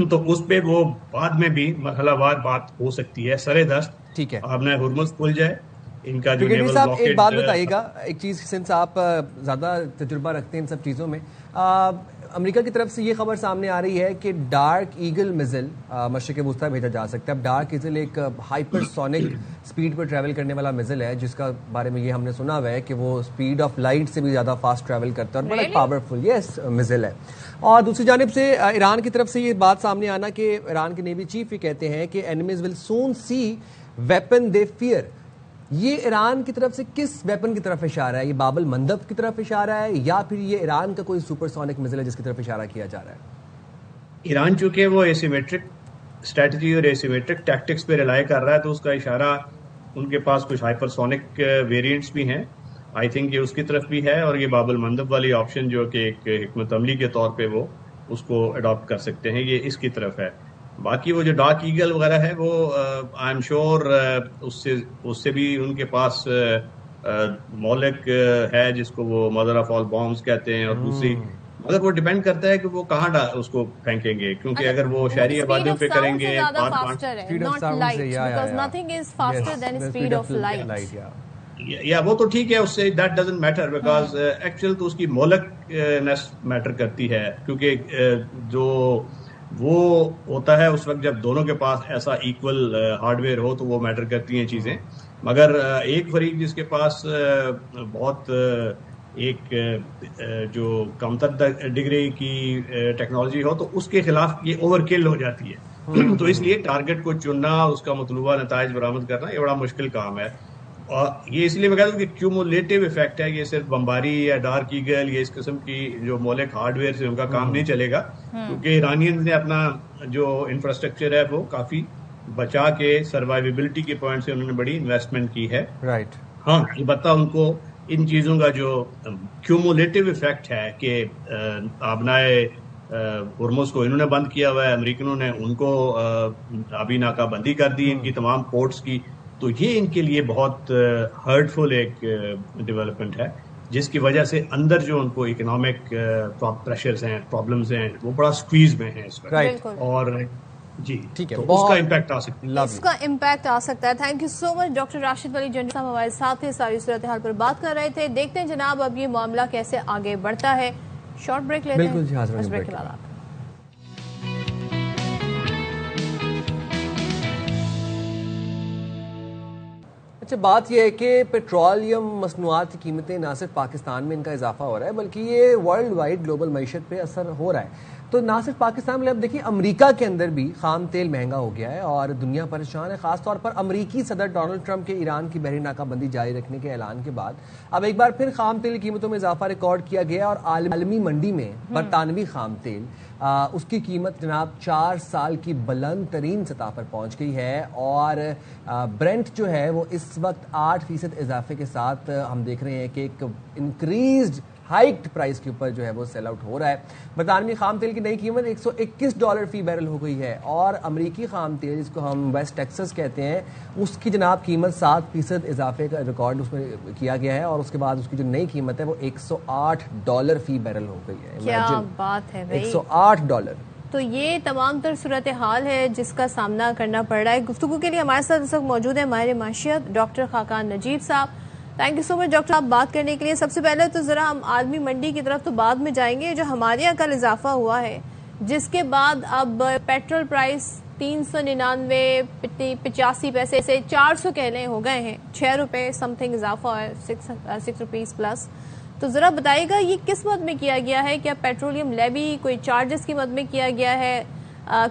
تو اس پہ وہ بعد میں بھی مرحلہ وار بات ہو سکتی ہے. سرے دست ٹھیک ہے آپ نے ہرمز کھل جائے ان کا جو نیول صاحب بلاکیڈ. ایک بات بتائیے گا, ایک چیز سنس آپ زیادہ تجربہ رکھتے ہیں ان سب چیزوں میں, امریکہ کی طرف سے یہ خبر سامنے آ رہی ہے کہ ڈارک ایگل میزل مشرق وسطی بھیجا جا سکتا ہے. اب ڈارک ایگل ایک ہائپر سونک سپیڈ پر ٹریول کرنے والا میزل ہے جس کا بارے میں یہ ہم نے سنا ہوا ہے کہ وہ سپیڈ آف لائٹ سے بھی زیادہ فاسٹ ٹریول کرتا ہے اور بڑا پاورفل یس میزل ہے. اور دوسری جانب سے ایران کی طرف سے یہ بات سامنے آنا کہ ایران کے نیوی چیف یہ کہتے ہیں کہ enemies will soon see weapon they fear. یہ ایران کی طرف سے کس ویپن کی طرف اشارہ ہے؟ یہ باب المندب کی طرف اشارہ ہے یا پھر یہ ایران کا کوئی سپر سونک میزل ہے جس کی طرف اشارہ کیا جا رہا ہے؟ ایران چونکہ وہ ایسیمیٹرک اسٹریٹجی اور ایسیمیٹرک ٹیکٹکس پہ ریلائی کر رہا ہے تو اس کا اشارہ ان کے پاس کچھ ہائپر سونک ویریئنٹس بھی ہیں. آئی تھنک یہ اس کی طرف بھی ہے اور یہ باب المندب والی آپشن جو کہ ایک حکمت عملی کے طور پہ وہ اس کو اڈاپٹ کر سکتے ہیں یہ اس کی طرف ہے. باقی وہ جو ڈارک ایگل وغیرہ ہے وہ آئی ایم شیور اس سے بھی ان کے پاس مولک ہے جس کو وہ مدر آف آل بامز کہتے ہیں. اور دوسری مگر وہ ڈیپینڈ کرتا ہے کہ وہ کہاں اس کو پھینکیں گے کیونکہ اگر وہ شہری آبادیوں پہ کریں گے یا وہ تو ٹھیک ہے اس سے that doesn't matter because actual تو اس کی مولکنیس میٹر کرتی ہے کیونکہ جو وہ ہوتا ہے اس وقت جب دونوں کے پاس ایسا ایکول ہارڈ ویئر ہو تو وہ میٹر کرتی ہیں چیزیں. مگر ایک فریق جس کے پاس بہت ایک جو کمتر ڈگری کی ٹیکنالوجی ہو تو اس کے خلاف یہ اوور کل ہو جاتی ہے. تو اس لیے ٹارگٹ کو چننا, اس کا مطلوبہ نتائج برآمد کرنا یہ بڑا مشکل کام ہے. اور یہ اس لیے میں کہتا ہوں کہ کیومولیٹو افیکٹ ہے, یہ صرف بمباری یا ڈارک ایگل یا اس قسم کی جو مولک ہارڈ ویئر سے ان کا کام نہیں چلے گا, کیونکہ ایرانیز نے اپنا جو انفراسٹرکچر ہے وہ کافی بچا کے سروائیویبلٹی کے پوائنٹ سے انہوں نے بڑی انویسٹمنٹ کی ہے. رائٹ. ہاں البتہ ان کو ان چیزوں کا جو کیومولیٹو افیکٹ ہے کہ آبنائے ہرمز کو انہوں نے بند کیا ہوا ہے, امریکنوں نے ان کو ابھی ناکہ بندی کر دی ان کی تمام پورٹس کی, تو یہ ان کے لیے بہت ہرٹفل ایک ڈیولپمنٹ ہے, جس کی وجہ سے اندر جو ان کو اکنامک پریشرز ہیں, پرابلمز ہیں, وہ بڑا سکویز میں ہیں اس وقت. اور جی ٹھیک ہے, اس کا امپیکٹ آ سکتا ہے, اس کا امپیکٹ آ سکتا ہے. Thank you so much doctor Rashid ولی جنڈی صاحب ہمارے ساتھ ہیں, ساری صورتحال پر بات کر رہے تھے. دیکھتے ہیں جناب اب یہ معاملہ کیسے آگے بڑھتا ہے. شارٹ بریک لیتے ہیں. بالکل جی, حاضر بریک کے بعد آتے ہیں. اچھا, بات یہ ہے کہ پیٹرولیم مصنوعات کی قیمتیں نہ صرف پاکستان میں ان کا اضافہ ہو رہا ہے بلکہ یہ ورلڈ وائڈ گلوبل معیشت پہ اثر ہو رہا ہے. تو نہ صرف پاکستان میں, اب دیکھیے امریکہ کے اندر بھی خام تیل مہنگا ہو گیا ہے اور دنیا پریشان ہے. خاص طور پر امریکی صدر ڈونلڈ ٹرمپ کے ایران کی بحری ناکہ بندی جاری رکھنے کے اعلان کے بعد اب ایک بار پھر خام تیل کی قیمتوں میں اضافہ ریکارڈ کیا گیا اور عالمی منڈی میں برطانوی خام تیل اس کی قیمت جناب 4 سال کی بلند ترین سطح پر پہنچ گئی ہے اور برنٹ جو ہے وہ اس وقت 8% اضافے کے ساتھ ہم دیکھ رہے ہیں کہ ایک انکریزڈ ہائکڈ پرائز کے اوپر جو ہے وہ سیل آؤٹ ہو رہا ہے. برطانوی خام تیل کی نئی قیمت $121 فی بیرل ہو گئی ہے اور امریکی خام تیل جس کو ہم ویسٹ ٹیکسس کہتے ہیں اس کی جناب قیمت 7% اضافے کا ریکارڈ اس میں کیا گیا ہے اور اس کے بعد اس کی جو نئی قیمت ہے وہ $108 فی بیرل ہو گئی ہے. کیا بات ہے بھائی, $108. تو یہ تمام تر صورتحال ہے جس کا سامنا کرنا پڑ رہا ہے. گفتگو کے لیے ہمارے ساتھ اس وقت موجود ہے ماہر معیشت ڈاکٹر خاقان نجیب صاحب. Thank you so much doctor صاحب بات کرنے کے لیے. سب سے پہلے تو ذرا ہم عالمی منڈی کی طرف تو بعد میں جائیں گے. جو ہمارے یہاں کل اضافہ ہوا ہے جس کے بعد اب پیٹرول پرائس 399.85 پیسے سے 400 کہہ لیں ہو گئے ہیں, 6 روپے سم تھنگ اضافہ ہے, 6 روپیز پلس. تو ذرا بتائیے گا یہ کس مد میں کیا گیا ہے, کیا پیٹرولیم لیوی کوئی چارجز کی مد میں کیا گیا ہے,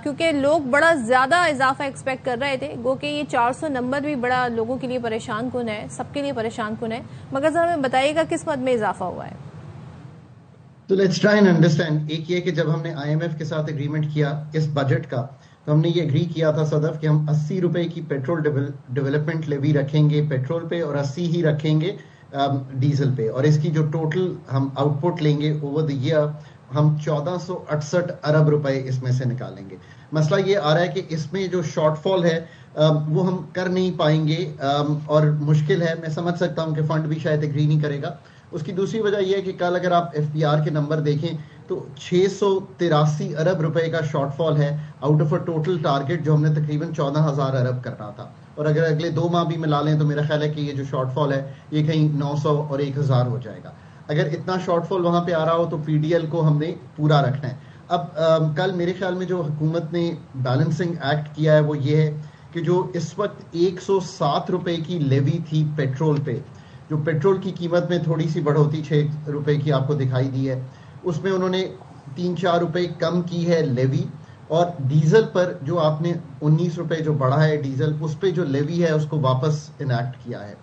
کیونکہ لوگ بڑا زیادہ اضافہ ایکسپیکٹ کر رہے تھے, گو کہ یہ 400 نمبر بھی بڑا لوگوں کے لیے پریشان کن ہے, سب کے لیے پریشان کن ہے, مگر ذرا ہمیں بتائیے گا کس مد میں اضافہ ہوا ہے. تو لیٹس ٹرائی اینڈ انڈرسٹینڈ. ایک یہ کہ جب ہم نے IMF کے ساتھ اگریمنٹ کیا اس بجٹ کا تو ہم نے یہ اگری کیا تھا صدف کہ ہم 80 روپے کی پیٹرول ڈیولپمنٹ لیوی رکھیں گے پیٹرول پہ اور 80 ہی رکھیں گے ڈیزل پہ, اور اس کی جو ٹوٹل ہم آؤٹ پٹ لیں گے اوور دی ایئر ہم 1468 ارب روپے اس میں سے نکالیں گے. مسئلہ یہ آ رہا ہے کہ اس میں جو شارٹ فال ہے وہ ہم کر نہیں پائیں گے اور مشکل ہے. میں سمجھ سکتا ہوں کہ فنڈ بھی شاید اگری نہیں کرے گا. اس کی دوسری وجہ یہ ہے کہ کل اگر آپ FBR کے نمبر دیکھیں تو 683 ارب روپے کا شارٹ فال ہے out of a total target جو ہم نے تقریباً 14,000 ارب کرنا تھا, اور اگر اگلے 2 ماہ بھی ملا لیں تو میرا خیال ہے کہ یہ جو شارٹ فال ہے یہ کہیں 900 اور 1,000 ہو جائے گا. اگر اتنا شارٹ فال وہاں پہ آ رہا ہو تو PDL کو ہم نے پورا رکھنا ہے. اب کل میرے خیال میں جو حکومت نے بیلنسنگ ایکٹ کیا ہے وہ یہ ہے کہ جو اس وقت 107 روپے کی لیوی تھی پیٹرول پہ, جو پیٹرول کی قیمت میں تھوڑی سی بڑھوتی 6 روپے کی آپ کو دکھائی دی ہے, اس میں انہوں نے 3-4 روپے کم کی ہے لیوی, اور ڈیزل پر جو آپ نے 19 روپے جو بڑھا ہے ڈیزل اس پہ جو لیوی ہے اس کو واپس انیکٹ کیا ہے.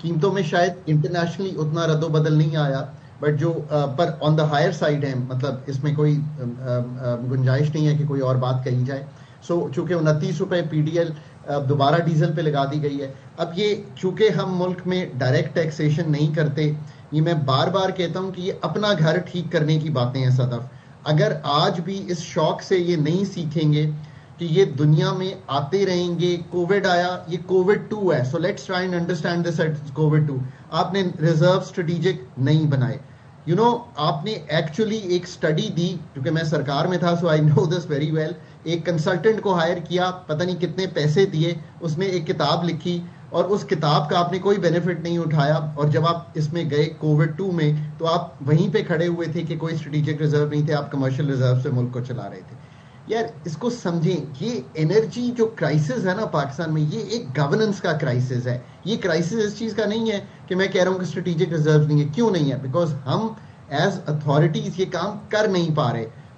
قیمتوں میں شاید انٹرنیشنلی اتنا رد و بدل نہیں آیا بٹ جو پر آن دا ہائر سائڈ ہے, مطلب اس میں کوئی گنجائش نہیں ہے کہ کوئی اور بات کہی جائے. سو چونکہ 29 روپے PDL دوبارہ ڈیزل پہ لگا دی گئی ہے. اب یہ چونکہ ہم ملک میں ڈائریکٹ ٹیکسیشن نہیں کرتے, یہ میں بار بار کہتا ہوں کہ یہ اپنا گھر ٹھیک کرنے کی باتیں ہیں صدف. اگر آج بھی اس شوق سے یہ نہیں سیکھیں گے کہ یہ دنیا میں آتے رہیں گے, کووڈ آیا, یہ کووڈ 2 ہے, so let's try and understand this at Covid 2. آپ نے ریزرو اسٹریٹجک نہیں بنائے, آپ نے ایکچولی ایک اسٹڈی دی, کیونکہ میں سرکار میں تھا سو آئی نو دس ویری ویل. ایک کنسلٹنٹ کو ہائر کیا, پتہ نہیں کتنے پیسے دیے, اس نے ایک کتاب لکھی اور اس کتاب کا آپ نے کوئی بینیفٹ نہیں اٹھایا, اور جب آپ اس میں گئے کووڈ 2 میں تو آپ وہیں پہ کھڑے ہوئے تھے کہ کوئی اسٹریٹجک ریزرو نہیں تھے, آپ کمرشل ریزرو سے ملک کو چلا رہے تھے. یار اس کو سمجھیں, یہ انرجی جو کرائسس ہے نا پاکستان میں, یہ ایک گورننس کا کرائسس ہے. یہ کرائسس اس چیز کا نہیں ہے کہ میں کہہ رہا ہوں کہ اسٹریٹجک ریزرو نہیں ہے. کیوں نہیں ہے؟ بیکاز ہم ایز اتھارٹیز یہ کام کر نہیں پا رہے.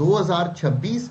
2026,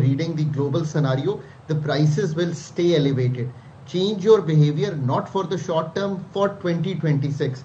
reading the global scenario, the prices will stay elevated. Change your behavior not for the short term, for 2026.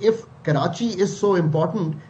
if Karachi is so important,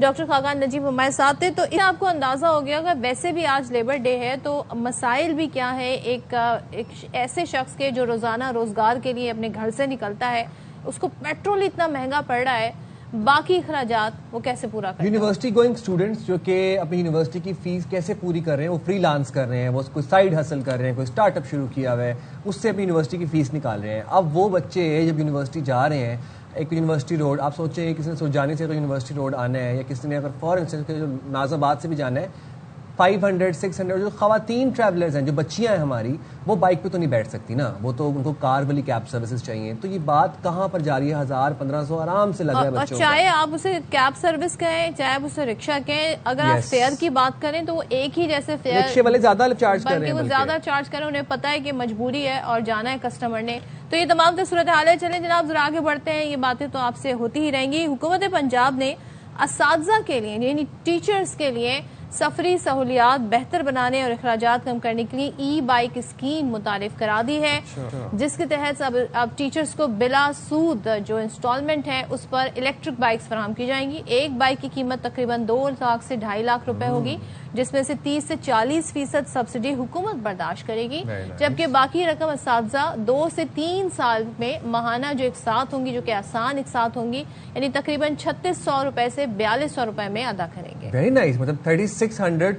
doctor Khaqan Najeeb ہمارے ساتھ تھے. تو آپ کو اندازہ ہو گیا کہ ویسے بھی آج لیبر ڈے ہے تو مسائل بھی کیا ہے ایک ایسے شخص کے جو روزانہ روزگار کے لیے اپنے گھر سے نکلتا ہے, اس کو پیٹرول اتنا مہنگا پڑ رہا ہے, باقی اخراجات وہ کیسے پورا کریں. یونیورسٹی گوئنگ اسٹوڈنٹس جو کہ اپنی یونیورسٹی کی فیس کیسے پوری کر رہے ہیں, وہ فری لانس کر رہے ہیں, وہ کوئی سائیڈ ہسل کر رہے ہیں, کوئی اسٹارٹ اپ شروع کیا ہوا ہے, اس سے اپنی یونیورسٹی کی فیس نکال رہے ہیں. اب وہ بچے جب یونیورسٹی جا رہے ہیں, ایک یونیورسٹی روڈ آپ سوچیں کسی نے سوجانی سے یونیورسٹی روڈ آنا ہے, یا کسی نے اگر فار انسٹنس جو ناز آباد سے بھی جانا ہے, 500 600 جو خواتین ٹریولرز ہیں, جو بچیاں ہیں ہماری, وہ بائک پہ تو نہیں بیٹھ سکتی نا, وہ تو ان کو کار والی کیب سروسز چاہیے. تو یہ بات کہاں پر جا رہی ہے, 1000-1500 آرام سے لگ رہا ہے بچوں کو. چاہے آپ اسے کیب سروس کہیں, چاہے آپ اسے رکشہ کہیں, اگر آپ فیئر کی بات کریں تو وہ ایک ہی جیسے فیئر, رکشے والے زیادہ چارج کر رہے ہیں, وہ زیادہ چارج کر رہے ہیں, انہیں پتا ہے کہ مجبوری ہے اور جانا ہے کسٹمر نے. تو یہ تمام تو صورتحال ہے. چلیں جناب ذرا آگے بڑھتے ہیں, یہ باتیں تو آپ سے ہوتی ہی رہیں گی. حکومت پنجاب نے اساتذہ کے لیے یعنی ٹیچرز کے لیے سفری سہولیات بہتر بنانے اور اخراجات کم کرنے کے لیے ای بائک اسکیم متعارف کرا دی ہے, جس کے تحت اب ٹیچرز کو بلا سود جو انسٹالمنٹ ہے اس پر الیکٹرک بائکس فراہم کی جائیں گی. ایک بائک کی قیمت تقریباً 2 لاکھ سے 2.5 لاکھ روپے ہوگی, جس میں سے 30 سے 40% سبسڈی حکومت برداشت کرے گی, جبکہ باقی رقم اساتذہ 2 سے 3 سال میں ماہانہ جو اقساط ہوں گی, جو کہ آسان اقساط ہوں گی, یعنی تقریباً 3600 روپے سے 4200 روپے میں ادا کریں گے. ویری نائس, مطلب 3600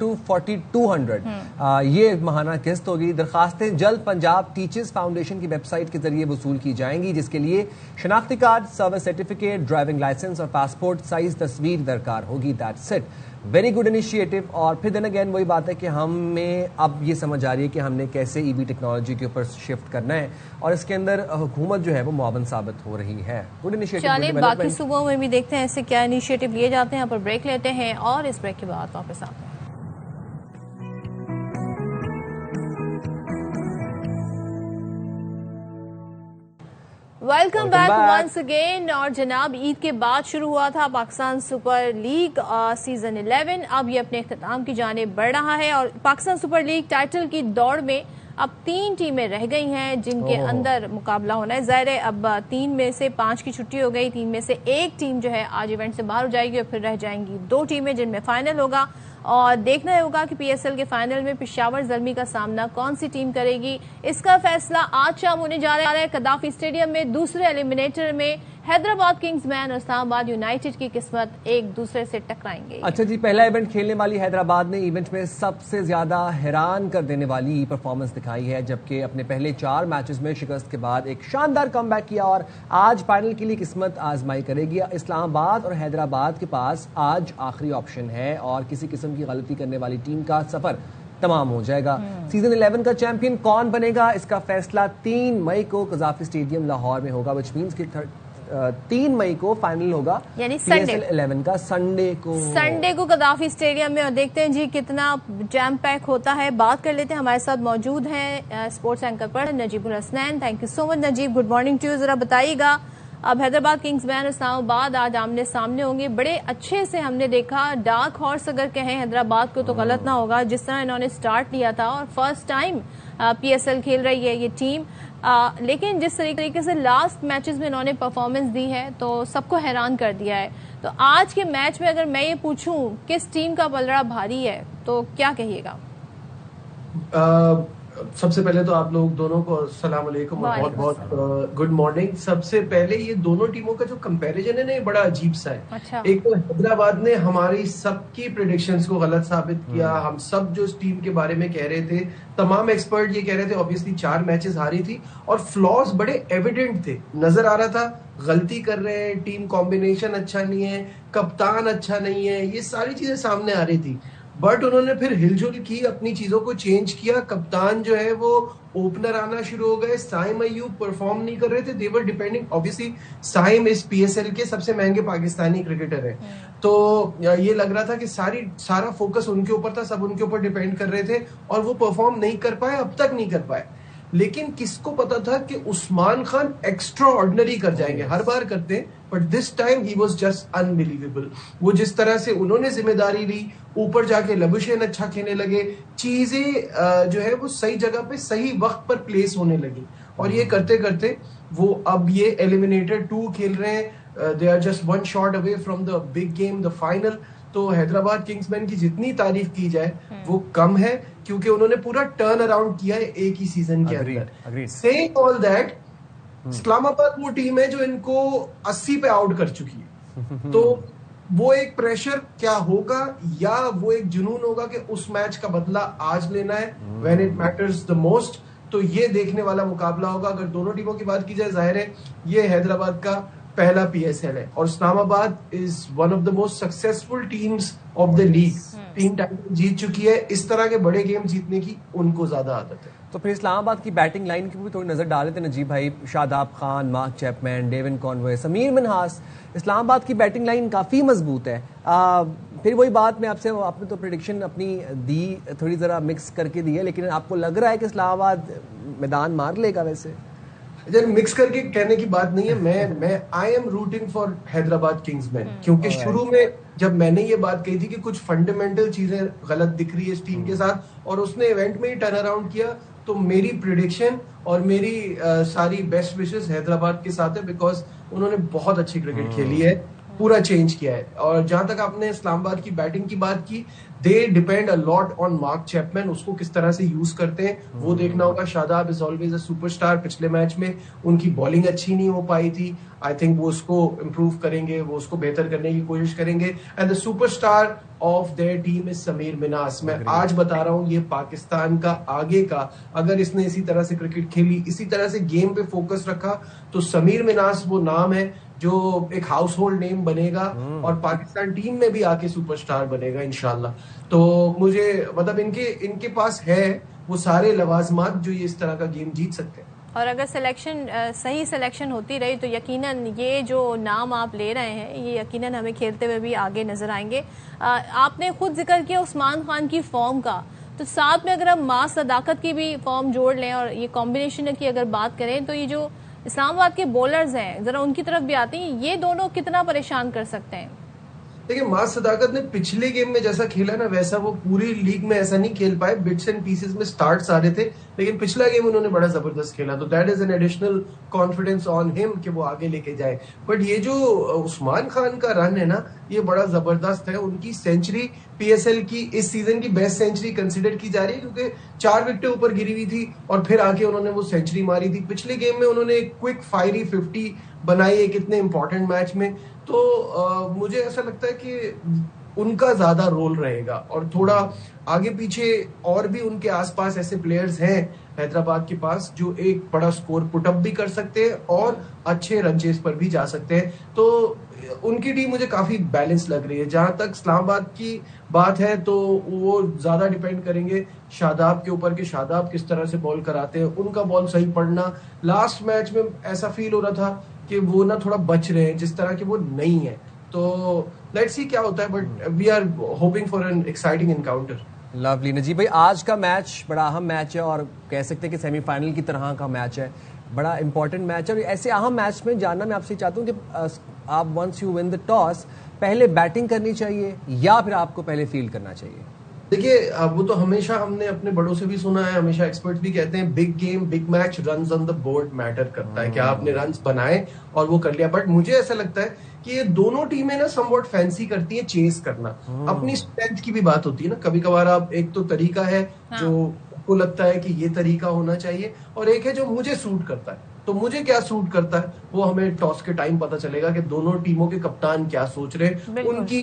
to 4200 یہ ماہانہ قسط ہوگی. درخواستیں جلد پنجاب ٹیچرز فاؤنڈیشن کی ویب سائٹ کے ذریعے وصول کی جائیں گی, جس کے لیے شناختی card, service certificate, driving licence اور پاسپورٹ سائز تصویر درکار ہوگی. That's it. Very good initiative. اور پھر دین اگین وہی بات ہے کہ ہمیں اب یہ سمجھ آ رہی ہے کہ ہم نے کیسے ای وی ٹیکنالوجی کے اوپر شفٹ کرنا ہے, اور اس کے اندر حکومت جو ہے وہ معاون ثابت ہو رہی ہے. Good initiative. چلیں باقی صوبوں میں بھی دیکھتے ہیں ایسے کیا انیشیٹو لیے جاتے ہیں. یہاں پر بریک لیتے ہیں اور اس بریک کے بعد واپس آتے ہیں. Welcome back once again. اور جناب عید کے بعد شروع ہوا تھا پاکستان سپر لیگ سیزن 11, اب یہ اپنے اختتام کی جانب بڑھ رہا ہے, اور پاکستان سپر لیگ ٹائٹل کی دوڑ میں اب 3 ٹیمیں رہ گئی ہیں جن کے اندر مقابلہ ہونا ہے. ظاہر ہے اب 3 میں سے 5 کی چھٹی ہو گئی, 3 میں سے 1 ٹیم جو ہے آج ایونٹ سے باہر ہو جائے گی, اور پھر رہ جائیں گی 2 ٹیمیں جن میں فائنل ہوگا. اور دیکھنا ہوگا کہ پی ایس ایل کے فائنل میں پشاور زلمی کا سامنا کون سی ٹیم کرے گی. اس کا فیصلہ آج شام ہونے جا رہا ہے قذافی اسٹیڈیم میں. دوسرے ایلیمنیٹر میں حیدرآباد کنگز مین اور اسلام آباد یونائٹڈ کی قسمت ایک دوسرے سے ٹکرائیں گے. اچھا جی, پہلا ایونٹ کھیلنے والی حیدرآباد نے ایونٹ میں سب سے زیادہ حیران کر دینے والی پرفارمنس دکھائی ہے, جبکہ اپنے پہلے 4 میچز میں شکست کے بعد ایک شاندار کم بیک کیا, اور آج فائنل کے لیے قسمت آزمائی کرے گی. اسلام آباد اور حیدرآباد کے پاس آج آخری آپشن ہے, اور کسی قسم کی غلطی کرنے والی ٹیم کا سفر تمام ہو جائے گا. سیزن 11 کا چیمپئن کون بنے گا, اس کا فیصلہ 3 مئی کو قذافی اسٹیڈیم لاہور میں ہوگا, وچ مینس کہ 3 مئی کو فائنل ہوگا, یعنی سنڈے 11 کا سنڈے کو قذافی اسٹیڈیم میں. اور دیکھتے ہیں جی کتنا جیم پیک ہوتا ہے. بات کر لیتے ہیں, ہمارے ساتھ موجود ہیں اسپورٹس اینکر پر Najeeb ul-Hasnain. Thank you so much Najeeb, good morning to you. ذرا بتائیے گا, اب حیدرآباد کنگز مین اور اسلام آباد آج آمنے سامنے ہوں گے. بڑے اچھے سے ہم نے دیکھا, ڈارک ہارس اگر کہیں حیدرآباد کو تو غلط نہ ہوگا, جس طرح انہوں نے سٹارٹ لیا تھا, اور first time P S L کھیل رہی ہے یہ ٹیم. لیکن جس طریقے سے لاسٹ میچز میں انہوں نے پرفارمنس دی ہے تو سب کو حیران کر دیا ہے. تو آج کے میچ میں اگر میں یہ پوچھوں کس ٹیم کا پلڑا بھاری ہے تو کیا کہیے گا؟ سب سے پہلے تو آپ لوگ دونوں کو السلام علیکم اور بہت بہت گڈ مارننگ. سب سے پہلے یہ دونوں ٹیموں کا جو کمپیریزن ہے نا, یہ بڑا عجیب سا ہے. ایک تو حیدرآباد نے ہماری سب کی پریڈکشنز کو غلط ثابت کیا. ہم سب جو اس ٹیم کے بارے میں کہہ رہے تھے, تمام ایکسپرٹ یہ کہہ رہے تھے, obviously 4 میچز ہاری تھی اور فلاز بڑے ایویڈنٹ تھے, نظر آ رہا تھا غلطی کر رہے ہیں, ٹیم کمبینیشن اچھا نہیں ہے, کپتان اچھا نہیں ہے, یہ ساری چیزیں سامنے آ رہی تھی. بٹ انہوں نے پھر ہل جل کی, اپنی چیزوں کو چینج کیا. کپتان جو ہے وہ اوپنر آنا شروع ہو گئے. سائم ایوب پرفارم نہیں کر رہے تھے, دے ور ڈیپینڈنگ. obviously سائم اس پی ایس ایل کے سب سے مہنگے پاکستانی کرکٹر ہیں, تو یہ لگ رہا تھا کہ سارا فوکس ان کے اوپر تھا, سب ان کے اوپر ڈیپینڈ کر رہے تھے, اور وہ پرفارم نہیں کر پائے, اب تک نہیں کر پائے. لیکن کس کو پتا تھا کہ عثمان خان ایکسٹرا آرڈنری کر جائیں گے, ہر بار کرتے ہیں, but this time he was just unbelievable. وہ جس طرح سے انہوں نے ذمہ داری لی, اوپر جا کے لبوشین اچھا کھیلنے لگے, چیزیں جو ہے وہ صحیح جگہ پہ صحیح وقت پر پلیس ہونے لگی, اور یہ کرتے کرتے وہ اب یہ ایلیمینیٹر 2 کھیل رہے ہیں. they are just one shot away from the big game, the final. تو حیدرآباد کنگز مین کی جتنی تعریف کی جائے وہ کم ہے, کیونکہ انہوں نے پورا ٹرن اراؤنڈ کیا ہے ایک ہی سیزن کے اندر. سیئنگ آل دیٹ, اسلام آباد وہ ٹیم ہے جو ان کو 80 پہ آؤٹ کر چکی ہے. تو وہ ایک پریشر کیا ہوگا, یا وہ ایک جنون ہوگا کہ اس میچ کا بدلہ آج لینا ہے when it matters the most. تو یہ دیکھنے والا مقابلہ ہوگا. اگر دونوں ٹیموں کی بات کی جائے, ظاہر ہے یہ حیدرآباد کا پہلا پی ایس ایل ہے, اور اسلام آباد is one of the most successful teams of the league. 3 title جیت چکی ہے. اس طرح کے بڑے گیم جیتنے کی ان کو زیادہ عادت ہے. تو پھر اسلام آباد کی بیٹنگ لائن کی بھی تھوڑی نظر ڈالے تھے نجیب بھائی. شاداب خان, مارک چیپمین, ڈیون کانوے, سمیر منہاس. اسلام آباد کی بیٹنگ لائن کافی مضبوط ہے. پھر وہی بات میں آپ سے, آپ نے تو پریڈکشن اپنی دی, تھوڑی ذرا مکس کر کے دی ہے, لیکن آپ کو لگ رہا ہے کہ اسلام آباد میدان مار لے گا؟ ویسے مکس کر کے کہنے کی بات نہیں ہے. میں I am rooting for Hyderabad Kingsmen, کیونکہ شروع میں جب میں نے یہ بات کہی تھی کہ کچھ فنڈامنٹل چیزیں غلط دکھ رہی ہے اس ٹیم کے ساتھ, اور اس نے ایونٹ میں ہی ٹرن اراؤنڈ کیا, تو میری پریڈکشن اور میری ساری بیسٹ وشز حیدرآباد کے ساتھ ہے, بیکاز انہوں نے بہت اچھی کرکٹ کھیلی ہے, پورا چینج کیا ہے. اور جہاں تک آپ نے اسلام آباد کی بیٹنگ کی بات کی, they depend a lot on Mark Chapman. اس کو کس طرح سے یوز کرتے ہیں وہ دیکھنا ہوگا. Shadab is always a superstar. پچھلے میچ میں ان کی بالنگ اچھی نہیں ہو پائی تھی. آئی تھنک وہ اس کو امپروو کریں گے, وہ اس کو بہتر کرنے کی کوشش کریں گے. And the superstar of their team is Sameer Minhas. میں آج بتا رہا ہوں, یہ پاکستان کا آگے کا, اگر اس نے اسی طرح سے کرکٹ کھیلی, اسی طرح سے گیم پہ فوکس رکھا, تو سمیر مناس وہ نام ہے جو ایک ہاؤس ہولڈ نیم بنے گا, اور پاکستان ٹیم میں بھی آ کے سپر اسٹار بنے گا انشاءاللہ. تو مجھے مطلب ان کے پاس ہے وہ سارے لوازمات جو یہ اس طرح کا گیم جیت سکتے ہیں. اور اگر سلیکشن صحیح سلیکشن ہوتی رہی تو یقیناً یہ جو نام آپ لے رہے ہیں یہ یقیناً ہمیں کھیلتے ہوئے بھی آگے نظر آئیں گے. آپ نے خود ذکر کیا عثمان خان کی فارم کا, تو ساتھ میں اگر ہم ماں صداقت کی بھی فارم جوڑ لیں اور یہ کمبینیشن کی اگر بات کریں, تو یہ جو اسلام آباد کے بولرز ہیں ذرا ان کی طرف بھی آتے ہیں, یہ دونوں کتنا پریشان کر سکتے ہیں؟ دیکھیں, ماں صداقت نے پچھلے گیم میں جیسا کھیلا نا, ویسا وہ پوری لیگ میں ایسا نہیں کھیل پائے. بٹس اینڈ پیسز میں سٹارٹس آ رہے تھے, لیکن پچھلا گیم انہوں نے بڑا زبردست کھیلا. تو that is an additional confidence on ہم کہ وہ آگے لے کے جائے. بٹ یہ جو عثمان خان کا رن ہے نا, یہ بڑا زبردست ہے. ان کی سینچری پی ایس ایل کی اس سیزن کی بیسٹ سینچری کنسیڈر کی جا رہی ہے, کیونکہ 4 وکٹیں اوپر گری ہوئی تھی اور پھر آ کے انہوں نے وہ سینچری ماری تھی. پچھلے گیم میں انہوں نے ایک کوئک فائری 50 بنائی ایک اتنے امپورٹنٹ میچ میں. تو مجھے ایسا لگتا ہے کہ ان کا زیادہ رول رہے گا, اور تھوڑا آگے پیچھے اور بھی ان کے آس پاس ایسے پلیئرز ہیں حیدرآباد کے پاس جو ایک بڑا سکور پٹ اپ بھی کر سکتے ہیں اور اچھے رن چیز پر بھی جا سکتے ہیں. تو ان کی ٹیم مجھے کافی بیلنس لگ رہی ہے. جہاں تک اسلام آباد کی بات ہے تو وہ زیادہ ڈیپینڈ کریں گے شاداب کے اوپر کہ شاداب کس طرح سے بال کراتے ہیں. ان کا بال صحیح پڑنا, لاسٹ میچ میں ایسا فیل ہو رہا تھا کہ وہ نا تھوڑا بچ رہے ہیں جس طرح کہ وہ نہیں ہے. تو لیٹس سی کیا ہوتا ہے, but we are hoping for an exciting encounter. Lovely. Najeeb بھائی, آج کا میچ بڑا اہم میچ ہے, اور کہہ سکتے ہیں کہ سیمی فائنل کی طرح کا میچ ہے, بڑا امپورٹنٹ میچ ہے. اور ایسے اہم میچ میں جاننا میں آپ سے چاہتا ہوں کہ آپ once you won the toss, پہلے بیٹنگ کرنی چاہیے یا پھر آپ کو پہلے فیلڈ کرنا چاہیے؟ دیکھیے, وہ تو ہمیشہ ہم نے اپنے بڑوں سے بھی سنا ہے, ہمیشہ ایکسپرٹس بھی کہتے ہیں big game big match runs on the board matter کرتا ہے, کہ آپ نے رنز بنائے اور وہ کر لیا. بٹ مجھے ایسا لگتا ہے کہ یہ دونوں ٹیمیں نا سم واٹ فینسی کرتی ہیں چیز کرنا. اپنی اسٹرینتھ کی بھی بات ہوتی ہے نا, کبھی کبھار آپ ایک تو طریقہ ہے جو کو لگتا ہے کہ یہ طریقہ ہونا چاہیے, اور ایک ہے جو مجھے سوٹ کرتا ہے. تو مجھے کیا سوٹ کرتا ہے وہ ہمیں ٹاس کے ٹائم پتا چلے گا کہ دونوں ٹیموں کے کپتان کیا سوچ رہے ہیں, ان کی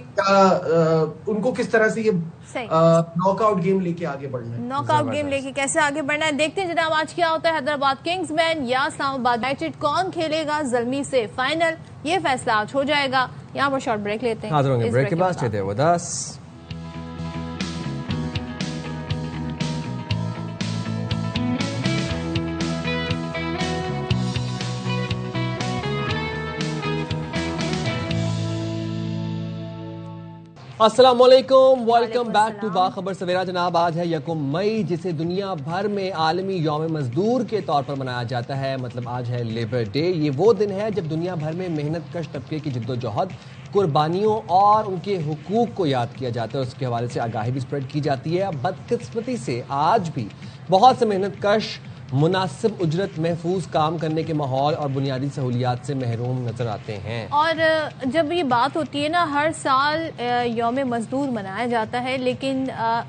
ان کو کس طرح سے یہ ناک آؤٹ گیم لے کے آگے بڑھنا ہے. ناک آؤٹ گیم لے کے کیسے آگے بڑھنا ہے, دیکھتے ہیں جناب آج کیا ہوتا ہے. حیدرآباد کنگز مین یا اسلام آباد یونائیٹڈ, کون کھیلے گا زلمی سے فائنل, یہ فیصلہ آج ہو جائے گا. یہاں پر شارٹ بریک لیتے ہیں. حاضر ہوں گے بریک کے بعد. Stay there with us. السلام علیکم, ویلکم بیک ٹو باخبر سویرا. جناب آج ہے 1 مئی, جسے دنیا بھر میں عالمی یوم مزدور کے طور پر منایا جاتا ہے. مطلب آج ہے لیبر ڈے. یہ وہ دن ہے جب دنیا بھر میں محنت کش طبقے کی جد و جہد, قربانیوں اور ان کے حقوق کو یاد کیا جاتا ہے. اس کے حوالے سے آگاہی بھی اسپریڈ کی جاتی ہے. بدقسمتی سے آج بھی بہت سے محنت کش مناسب اجرت، محفوظ کام کرنے کے ماحول اور بنیادی سہولیات سے محروم نظر آتے ہیں. اور جب یہ بات ہوتی ہے نا، ہر سال یوم مزدور منایا جاتا ہے، لیکن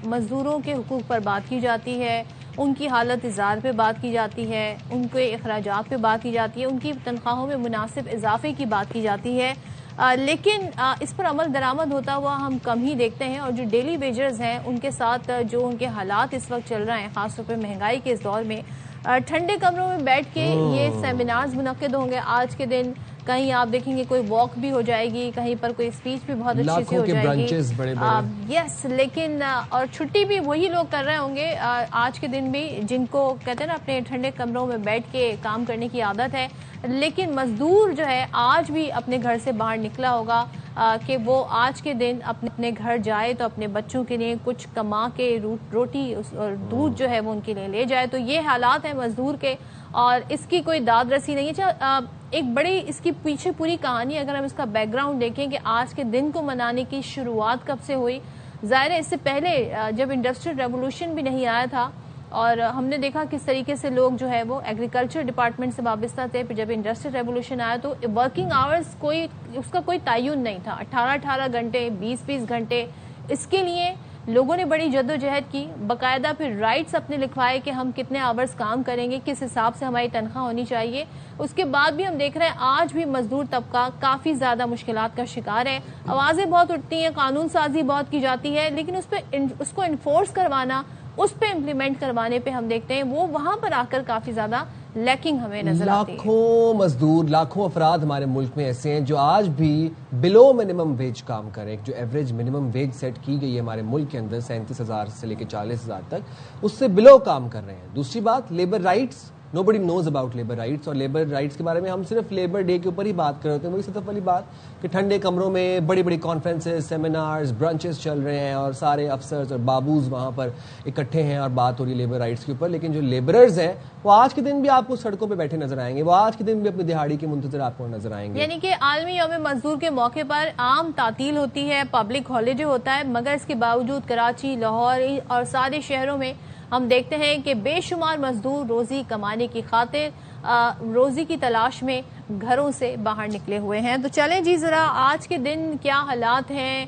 مزدوروں کے حقوق پر بات کی جاتی ہے، ان کی حالت ازار پہ بات کی جاتی ہے، ان کے اخراجات پہ بات کی جاتی ہے، ان کی تنخواہوں میں مناسب اضافے کی بات کی جاتی ہے، لیکن اس پر عمل درآمد ہوتا ہوا ہم کم ہی دیکھتے ہیں. اور جو ڈیلی ویجرز ہیں ان کے ساتھ جو ان کے حالات اس وقت چل رہے ہیں، خاص طور پہ مہنگائی کے اس دور میں، ٹھنڈے کمروں میں بیٹھ کے یہ سیمینارز منعقد ہوں گے آج کے دن. کہیں آپ دیکھیں گے کوئی واک بھی ہو جائے گی، کہیں پر کوئی اسپیچ بھی بہت اچھی سی ہو جائے گی. یس، لیکن اور چھٹی بھی وہی لوگ کر رہے ہوں گے آج کے دن بھی جن کو کہتے ہیں نا اپنے ٹھنڈے کمروں میں بیٹھ کے کام کرنے کی عادت ہے. لیکن مزدور جو ہے آج بھی اپنے گھر سے باہر نکلا ہوگا کہ وہ آج کے دن اپنے گھر جائے تو اپنے بچوں کے لیے کچھ کما کے روٹی اور دودھ جو ہے وہ ان کے لیے لے جائے. تو یہ حالات ہیں مزدور کے، اور اس کی کوئی داد رسی نہیں ہے. ایک بڑی اس کی پیچھے پوری کہانی، اگر ہم اس کا بیک گراؤنڈ دیکھیں کہ آج کے دن کو منانے کی شروعات کب سے ہوئی. ظاہر ہے اس سے پہلے جب انڈسٹریل ریولوشن بھی نہیں آیا تھا، اور ہم نے دیکھا کس طریقے سے لوگ جو ہے وہ ایگریکلچر ڈپارٹمنٹ سے وابستہ تھے. پھر جب انڈسٹریل ریولوشن آیا تو ورکنگ آورز اس کا کوئی تعین نہیں تھا، 18 گھنٹے، 20 گھنٹے. اس کے لیے لوگوں نے بڑی جدوجہد کی، باقاعدہ پھر رائٹس اپنے لکھوائے کہ ہم کتنے آورز کام کریں گے، کس حساب سے ہماری تنخواہ ہونی چاہیے. اس کے بعد بھی ہم دیکھ رہے ہیں آج بھی مزدور طبقہ کافی زیادہ مشکلات کا شکار ہے. آوازیں بہت اٹھتی ہیں، قانون سازی بہت کی جاتی ہے، لیکن اس کو انفورس کروانا، اس پہ امپلیمنٹ کروانے پہ ہم دیکھتے ہیں وہ وہاں پر آ کر کافی زیادہ لیکنگ ہمیں نظر آتی ہے. لاکھوں مزدور، لاکھوں افراد ہمارے ملک میں ایسے ہیں جو آج بھی بلو منیمم ویج کام کریں. جو ایوریج منیمم ویج سیٹ کی گئی ہے ہمارے ملک کے اندر 37,000 سے لے کے 40,000 تک، اس سے بلو کام کر رہے ہیں. دوسری بات، labour rights. Nobody knows about labour rights. اور لیبر رائٹس کے بارے میں ہم صرف لیبر ڈے کے اوپر ہی بات کر رہے ہیں. وہی صدف والی بات کہ ٹھنڈے کمروں میں بڑی بڑی کانفرنسز، سیمینارز، برنچز چل رہے ہیں اور سارے افسرز اور بابوز وہاں پر اکٹھے ہیں اور بات ہو رہی ہے لیبر رائٹس کے اوپر. لیکن جو لیبررز ہیں وہ آج کے دن بھی آپ کو سڑکوں پہ بیٹھے نظر آئیں گے، وہ آج کے دن بھی اپنی دہاڑی کے منتظر آپ کو نظر آئیں گے. یعنی کہ عالمی یوم مزدور کے موقع پر عام تعطیل ہوتی ہے، پبلک ہالیڈے ہوتا ہے، مگر اس کے باوجود کراچی، لاہور اور سارے شہروں میں ہم دیکھتے ہیں کہ بے شمار مزدور روزی کمانے کی خاطر روزی کی تلاش میں گھروں سے باہر نکلے ہوئے ہیں. تو چلیں جی، ذرا آج کے دن کیا حالات ہیں،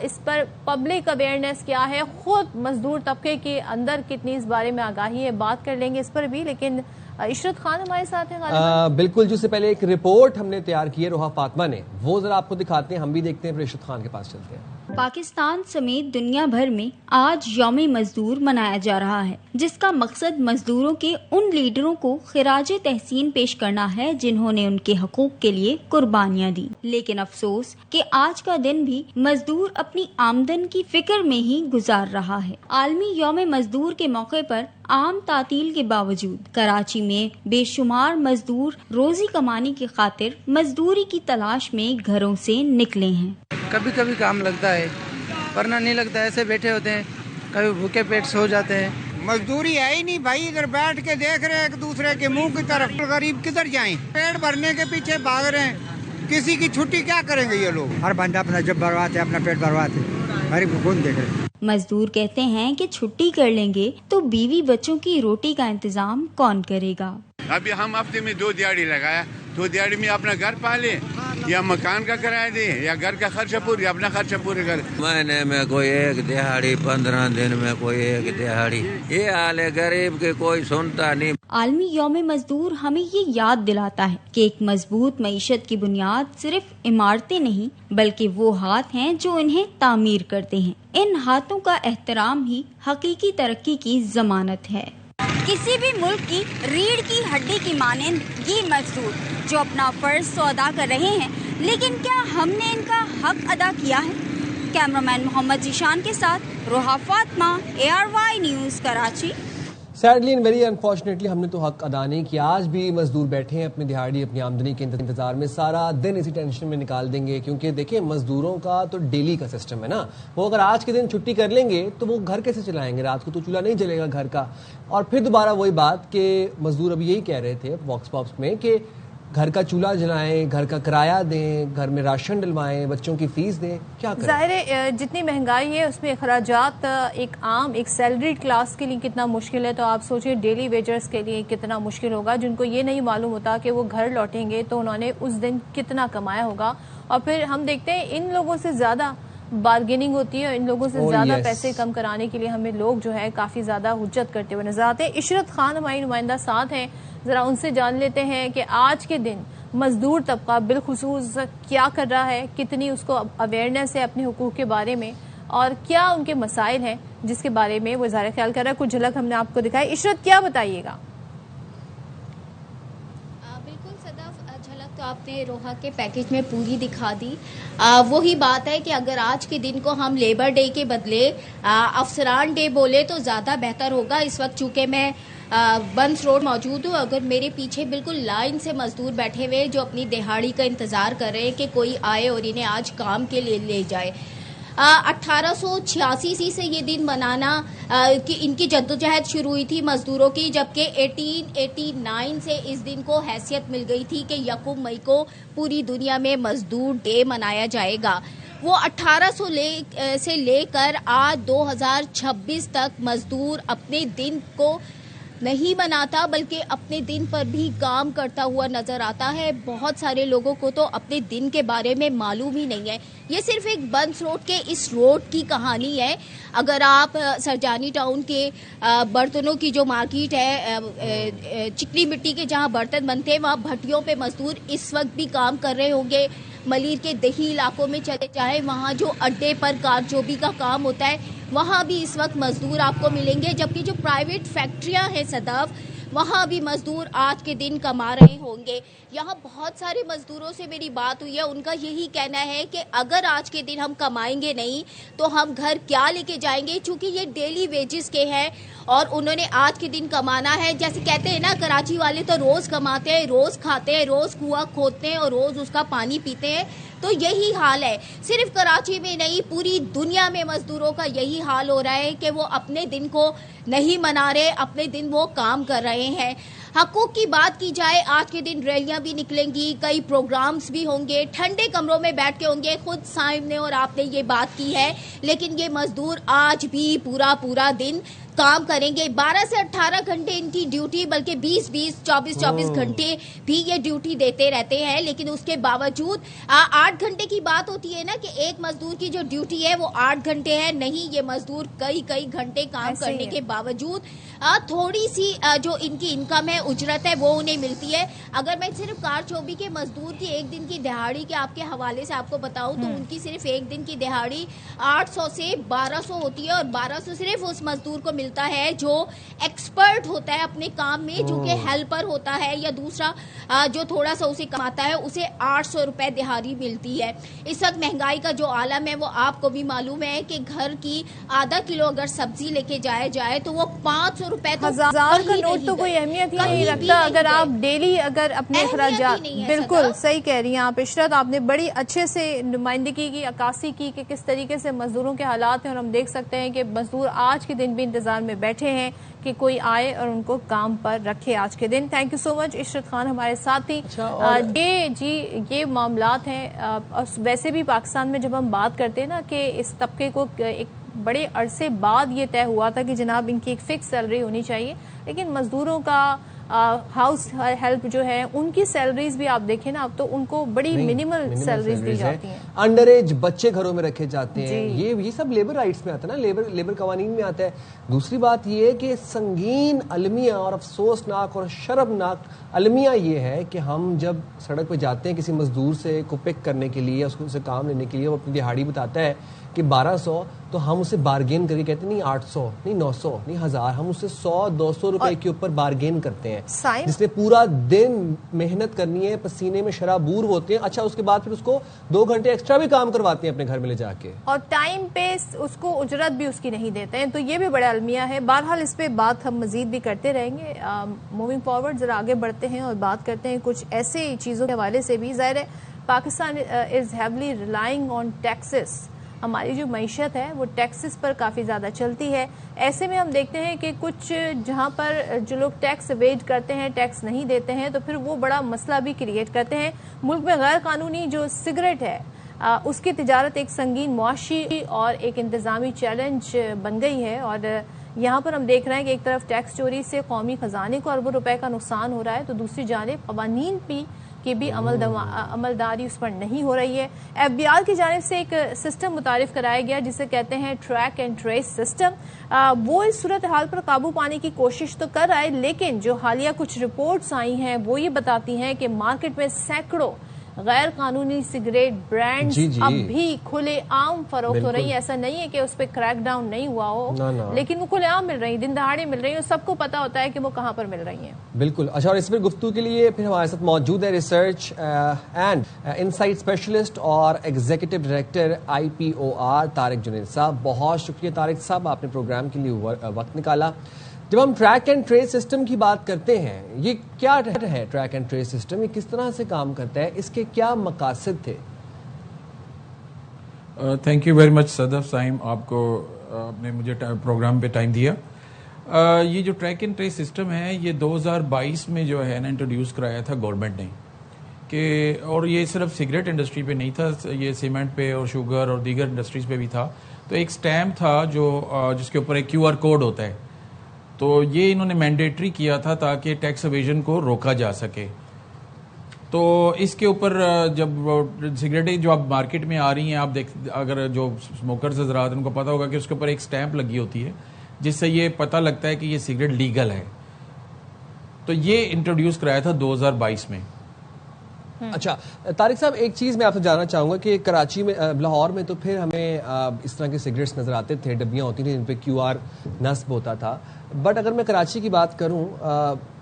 اس پر پبلک اویئرنیس کیا ہے، خود مزدور طبقے کے اندر کتنی اس بارے میں آگاہی ہے، بات کر لیں گے اس پر بھی. لیکن عشرت خان ہمارے ساتھ ہیں بالکل. جس سے پہلے ایک رپورٹ ہم نے تیار کی ہے روحا فاطمہ نے، وہ ذرا آپ کو دکھاتے ہیں، ہم بھی دیکھتے ہیں، پھر عشرت خان کے پاس چلتے ہیں. پاکستان سمیت دنیا بھر میں آج یوم مزدور منایا جا رہا ہے، جس کا مقصد مزدوروں کے ان لیڈروں کو خراج تحسین پیش کرنا ہے جنہوں نے ان کے حقوق کے لیے قربانیاں دی. لیکن افسوس کہ آج کا دن بھی مزدور اپنی آمدن کی فکر میں ہی گزار رہا ہے. عالمی یوم مزدور کے موقع پر عام تعطیل کے باوجود کراچی میں بے شمار مزدور روزی کمانے کی خاطر مزدوری کی تلاش میں گھروں سے نکلے ہیں. کبھی کبھی کام لگتا ہے ورنہ نہیں لگتا، ایسے بیٹھے ہوتے ہیں، کبھی بھوکے پیٹ سو جاتے ہیں. مزدوری ہے ہی نہیں بھائی، ادھر بیٹھ کے دیکھ رہے ہیں ایک دوسرے کے منہ کی طرف. غریب کدھر جائیں، پیٹ بھرنے کے پیچھے بھاگ رہے ہیں. کسی کی چھٹی کیا کریں گے یہ لوگ؟ ہر بندہ اپنا جب بھرواتے اپنا پیٹ بھرواتے، غریب کو کون دیکھ رہے. مزدور کہتے ہیں کہ چھٹی کر لیں گے تو بیوی بچوں کی روٹی کا انتظام کون کرے گا. ابھی ہم ہفتے میں 2 دیہڑی لگایا، 2 دیہڑی میں اپنا گھر پالے، یا مکان کا کرایہ دے، یا گھر کا خرچہ پورا، اپنا خرچہ پورے کر. مہینے میں کوئی 1 دیہڑی، 15 دن میں کوئی 1 دیہڑی. یہ حال ہے غریب کے، کوئی سنتا نہیں. عالمی یوم مزدور ہمیں یہ یاد دلاتا ہے کہ ایک مضبوط معیشت کی بنیاد صرف عمارتیں نہیں بلکہ وہ ہاتھ ہیں جو انہیں تعمیر کرتے ہیں. ان ہاتھوں کا احترام ہی حقیقی ترقی کی ضمانت ہے. کسی بھی ملک کی ریڑھ کی ہڈی کی مانند یہ مزدور جو اپنا فرض تو ادا کر رہے ہیں، لیکن کیا ہم نے ان کا حق ادا کیا ہے؟ کیمرامین محمد ذیشان کے ساتھ Roha Fatima, ARY news Karachi. Sadly and very unfortunately ہم نے تو حق ادا نہیں کیا. آج بھی مزدور بیٹھے ہیں اپنی دہاڑی، اپنی آمدنی کے انتظار میں، سارا دن اسی ٹینشن میں نکال دیں گے. کیونکہ دیکھیں مزدوروں کا تو ڈیلی کا سسٹم ہے نا، وہ اگر آج کے دن چھٹی کر لیں گے تو وہ گھر کیسے چلائیں گے؟ رات کو تو چولہا نہیں جلے گا گھر کا. اور پھر دوبارہ وہی بات کہ مزدور ابھی یہی کہہ رہے تھے واکس پاپس میں کہ گھر کا چولہا جلائیں, گھر کا کرایہ دیں, گھر میں راشن ڈلوائیں, بچوں کی فیس دیں, کیا کریں؟ ظاہر ہے جتنی مہنگائی ہے اس میں اخراجات ایک عام ایک سیلریڈ کلاس کے لیے کتنا مشکل ہے, تو آپ سوچیں ڈیلی ویجرز کے لیے کتنا مشکل ہوگا, جن کو یہ نہیں معلوم ہوتا کہ وہ گھر لوٹیں گے تو انہوں نے اس دن کتنا کمایا ہوگا. اور پھر ہم دیکھتے ہیں ان لوگوں سے زیادہ بارگیننگ ہوتی ہے, اور ان لوگوں سے زیادہ پیسے کم کرانے کے لیے ہمیں لوگ جو ہے کافی زیادہ حجت کرتے ہوئے نظر آتے ہیں. عشرت خان ہماری نمائندہ ساتھ ہیں, ذرا ان سے جان لیتے ہیں کہ آج کے دن مزدور طبقہ بالخصوص کیا کر رہا ہے, کتنی اس کو اویئرنیس ہے اپنے حقوق کے بارے میں, اور کیا ان کے مسائل ہیں جس کے بارے میں وہ اظہار خیال کر رہا ہے. کچھ جھلک ہم نے آپ کو دکھائی. عشرت کیا بتائیے گا؟ تو آپ نے روحا کے پیکج میں پوری دکھا دی. وہی بات ہے کہ اگر آج کے دن کو ہم لیبر ڈے کے بدلے افسران ڈے بولے تو زیادہ بہتر ہوگا. اس وقت چونکہ میں بنس روڈ موجود ہوں, اگر میرے پیچھے بالکل لائن سے مزدور بیٹھے ہوئے جو اپنی دہاڑی کا انتظار کر رہے ہیں کہ کوئی آئے اور انہیں آج کام کے لیے لے جائے. 1886 سے یہ دن منانا کہ ان کی جدوجہد شروع ہوئی تھی مزدوروں کی, جبکہ 1889 سے اس دن کو حیثیت مل گئی تھی کہ 1 مئی کو پوری دنیا میں مزدور ڈے منایا جائے گا. وہ 1800 سے لے کر آج 2026 تک مزدور اپنے دن کو نہیں مناتا بلکہ اپنے دن پر بھی کام کرتا ہوا نظر آتا ہے. بہت سارے لوگوں کو تو اپنے دن کے بارے میں معلوم ہی نہیں ہے. یہ صرف ایک بنس روڈ کے اس روڈ کی کہانی ہے. اگر آپ سرجانی ٹاؤن کے برتنوں کی جو مارکیٹ ہے, چکنی مٹی کے جہاں برتن بنتے ہیں, وہاں بھٹیوں پہ مزدور اس وقت بھی کام کر رہے ہوں گے. ملیر کے دیہی علاقوں میں چلے جائیں, وہاں جو اڈے پر کارچوبی کا کام ہوتا ہے وہاں بھی اس وقت مزدور آپ کو ملیں گے. جبکہ جو پرائیویٹ فیکٹریاں ہیں صدف, وہاں بھی مزدور آج کے دن کما رہے ہوں گے. یہاں بہت سارے مزدوروں سے میری بات ہوئی ہے, ان کا یہی کہنا ہے کہ اگر آج کے دن ہم کمائیں گے نہیں تو ہم گھر کیا لے کے جائیں گے, چونکہ یہ ڈیلی ویجز کے ہیں اور انہوں نے آج کے دن کمانا ہے. جیسے کہتے ہیں نا, کراچی والے تو روز کماتے ہیں, روز کھاتے ہیں, روز کنواں کھودتے ہیں اور روز اس کا پانی پیتے ہیں. تو یہی حال ہے, صرف کراچی میں نہیں پوری دنیا میں مزدوروں کا یہی حال ہو رہا ہے کہ وہ اپنے دن کو نہیں منا رہے, اپنے دن وہ کام کر رہے ہیں. حقوق کی بات کی جائے, آج کے دن ریلیاں بھی نکلیں گی, کئی پروگرامز بھی ہوں گے, ٹھنڈے کمروں میں بیٹھ کے ہوں گے. خود سائم نے اور آپ نے یہ بات کی ہے, لیکن یہ مزدور آج بھی پورا دن کام کریں گے. 12 سے 18 گھنٹے ان کی ڈیوٹی, بلکہ 20 24 گھنٹے بھی یہ ڈیوٹی دیتے رہتے ہیں. لیکن اس کے باوجود 8 گھنٹے کی بات ہوتی ہے نا کہ ایک مزدور کی جو ڈیوٹی ہے وہ 8 گھنٹے ہے, نہیں, یہ مزدور کئی گھنٹے کام کرنے کے باوجود تھوڑی سی جو ان کی انکم ہے, اجرت ہے, وہ انہیں ملتی ہے. اگر میں صرف کارچوبی کے مزدور کی ایک دن کی دہاڑی کے آپ کے حوالے سے آپ کو بتاؤں تو ان کی صرف ایک دن کی دہاڑی 800 سے 1200 ہوتی ہے, اور 1200 صرف اس مزدور کو ملتا ہے جو ایکسپرٹ ہوتا ہے اپنے کام میں, جو کہ ہیلپر ہوتا ہے, یا دوسرا جو تھوڑا سا اسے کماتا ہے اسے 800 روپے دہاڑی ملتی ہے. اس وقت مہنگائی کا جو عالم ہے وہ آپ کو بھی معلوم ہے کہ گھر کی آدھا کلو اگر سبزی لے کے جائے تو وہ 500 روپے, تو 1000 کا نوٹ تو کوئی اہمیت ہی نہیں رکھتا اگر آپ ڈیلی اگر اپنے اخراجات. بالکل صحیح کہہ رہی ہیں آپ عشرت, آپ نے بڑی اچھے سے نمائندگی کی, عکاسی کی کہ کس طریقے سے مزدوروں کے حالات ہیں, اور ہم دیکھ سکتے ہیں کہ مزدور آج کے دن بھی انتظار میں بیٹھے ہیں کہ کوئی آئے اور ان کو کام پر رکھے آج کے دن. تھینک یو سو مچ عشرت خان ہمارے ساتھ تھی. یہ معاملات ہیں. ویسے بھی پاکستان میں جب ہم بات کرتے ہیں نا کہ اس طبقے کو ایک بڑے عرصے بعد یہ طے ہوا تھا کہ جناب ان کی ایک فکس سیلری ہونی چاہیے, لیکن مزدوروں کا ہاؤس ہیلپ جو ہے ان کی سیلریز بھی آپ دیکھیں نا, اب تو ان کو بڑی منیمل سیلریز دی جاتی ہیں. انڈر ایج بچے گھروں میں رکھے جاتے ہیں. یہ سب لیبر رائٹس میں آتا ہے نا, لیبر قوانین میں آتا ہے. دوسری بات یہ ہے کہ سنگین المیہ اور افسوسناک اور شرمناک المیہ یہ ہے کہ ہم جب سڑک پہ جاتے ہیں کسی مزدور سے کو پک کرنے کے لیے, اس کو سے کام لینے کے لیے, وہ اپنی دہاڑی بتاتا ہے کہ 1200, تو ہم اسے بارگین کر کے کہتے ہیں نہیں 800, نہیں 900, نہیں 1000, ہم اسے 100-200 روپے کے اوپر بارگین کرتے ہیں. جس نے پورا دن محنت کرنی ہے, پسینے میں شرابور ہوتے ہیں, اچھا اس کے بعد پھر اس کو 2 گھنٹے ایکسٹرا بھی کام کرواتے ہیں اپنے گھر میں لے جا کے, اور ٹائم پہ اس کو اجرت بھی اس کی نہیں دیتے ہیں. تو یہ بھی بڑا المیہ ہے. بہرحال اس پہ بات ہم مزید بھی کرتے رہیں گے. موونگ فارورڈ ذرا آگے بڑھتے ہیں اور بات کرتے ہیں کچھ ایسے چیزوں کے حوالے سے بھی. ظاہر ہے پاکستان از ہیولی ریلائنگ آن ٹیکسز, ہماری جو معیشت ہے وہ ٹیکسز پر کافی زیادہ چلتی ہے. ایسے میں ہم دیکھتے ہیں کہ کچھ جہاں پر جو لوگ ٹیکس ایویڈ کرتے ہیں, ٹیکس نہیں دیتے ہیں, تو پھر وہ بڑا مسئلہ بھی کریٹ کرتے ہیں. ملک میں غیر قانونی جو سگریٹ ہے اس کی تجارت ایک سنگین معاشی اور ایک انتظامی چیلنج بن گئی ہے, اور یہاں پر ہم دیکھ رہے ہیں کہ ایک طرف ٹیکس چوری سے قومی خزانے کو اربوں روپے کا نقصان ہو رہا ہے, تو دوسری جانب قوانین کی بھی عملداری اس پر نہیں ہو رہی ہے. FBI کی جانب سے ایک سسٹم متعارف کرایا گیا جسے کہتے ہیں ٹریک اینڈ ٹریس سسٹم. وہ اس صورتحال پر قابو پانے کی کوشش تو کر رہا ہے, لیکن جو حالیہ کچھ رپورٹس آئی ہیں وہ یہ بتاتی ہیں کہ مارکیٹ میں سینکڑوں غیر قانونی سگریٹ برانڈز اب بھی کھلے عام فروخت ہو رہی ہیں. ایسا نہیں ہے کہ اس پہ کریک ڈاؤن نہیں ہوا ہو, لیکن وہ کھلے عام مل رہی ہیں, دن دہاڑے مل رہی ہیں, اور سب کو پتا ہوتا ہے کہ وہ کہاں پر مل رہی ہیں. بالکل. اچھا, اور اس پر گفتگو کے لیے پھر ہمارے ساتھ موجود ہے ریسرچ اینڈ انسائٹ اسپیشلسٹ اور executive director IPOR Tariq Junaid صاحب. بہت شکریہ طارق صاحب, آپ نے پروگرام کے لیے وقت نکالا. جب ہم ٹریک اینڈ ٹریس سسٹم کی بات کرتے ہیں, یہ کیا ہے ٹریک اینڈ ٹریس سسٹم, یہ کس طرح سے کام کرتا ہے, اس کے کیا مقاصد تھے؟ تھینک یو ویری مچ صدف صاحب, آپ نے مجھے پروگرام پہ ٹائم دیا. یہ جو ٹریک اینڈ ٹریس سسٹم ہے یہ 2022 میں جو ہے نا انٹروڈیوس کرایا تھا گورنمنٹ نے, کہ اور یہ صرف سگریٹ انڈسٹری پہ نہیں تھا, یہ سیمنٹ پہ اور شوگر اور دیگر انڈسٹریز پہ بھی تھا. تو ایک سٹیمپ تھا جس کے اوپر ایک QR کوڈ ہوتا ہے, تو یہ انہوں نے مینڈیٹری کیا تھا تاکہ ٹیکس ایویژن کو روکا جا سکے. تو اس کے اوپر جب سگریٹیں جو اب مارکیٹ میں آ رہی ہیں, آپ اگر جو اسموکرز حضرات ان کو پتا ہوگا کہ اس کے اوپر ایک سٹیمپ لگی ہوتی ہے جس سے یہ پتہ لگتا ہے کہ یہ سگریٹ لیگل ہے. تو یہ انٹروڈیوس کرایا تھا 2022 میں. اچھا طارق صاحب, ایک چیز میں آپ سے جاننا چاہوں گا کہ کراچی میں, لاہور میں تو پھر ہمیں اس طرح کے سگریٹس نظر آتے تھے, ڈبیاں ہوتی تھیں جن پہ QR نصب ہوتا تھا. بٹ اگر میں کراچی کی بات کروں,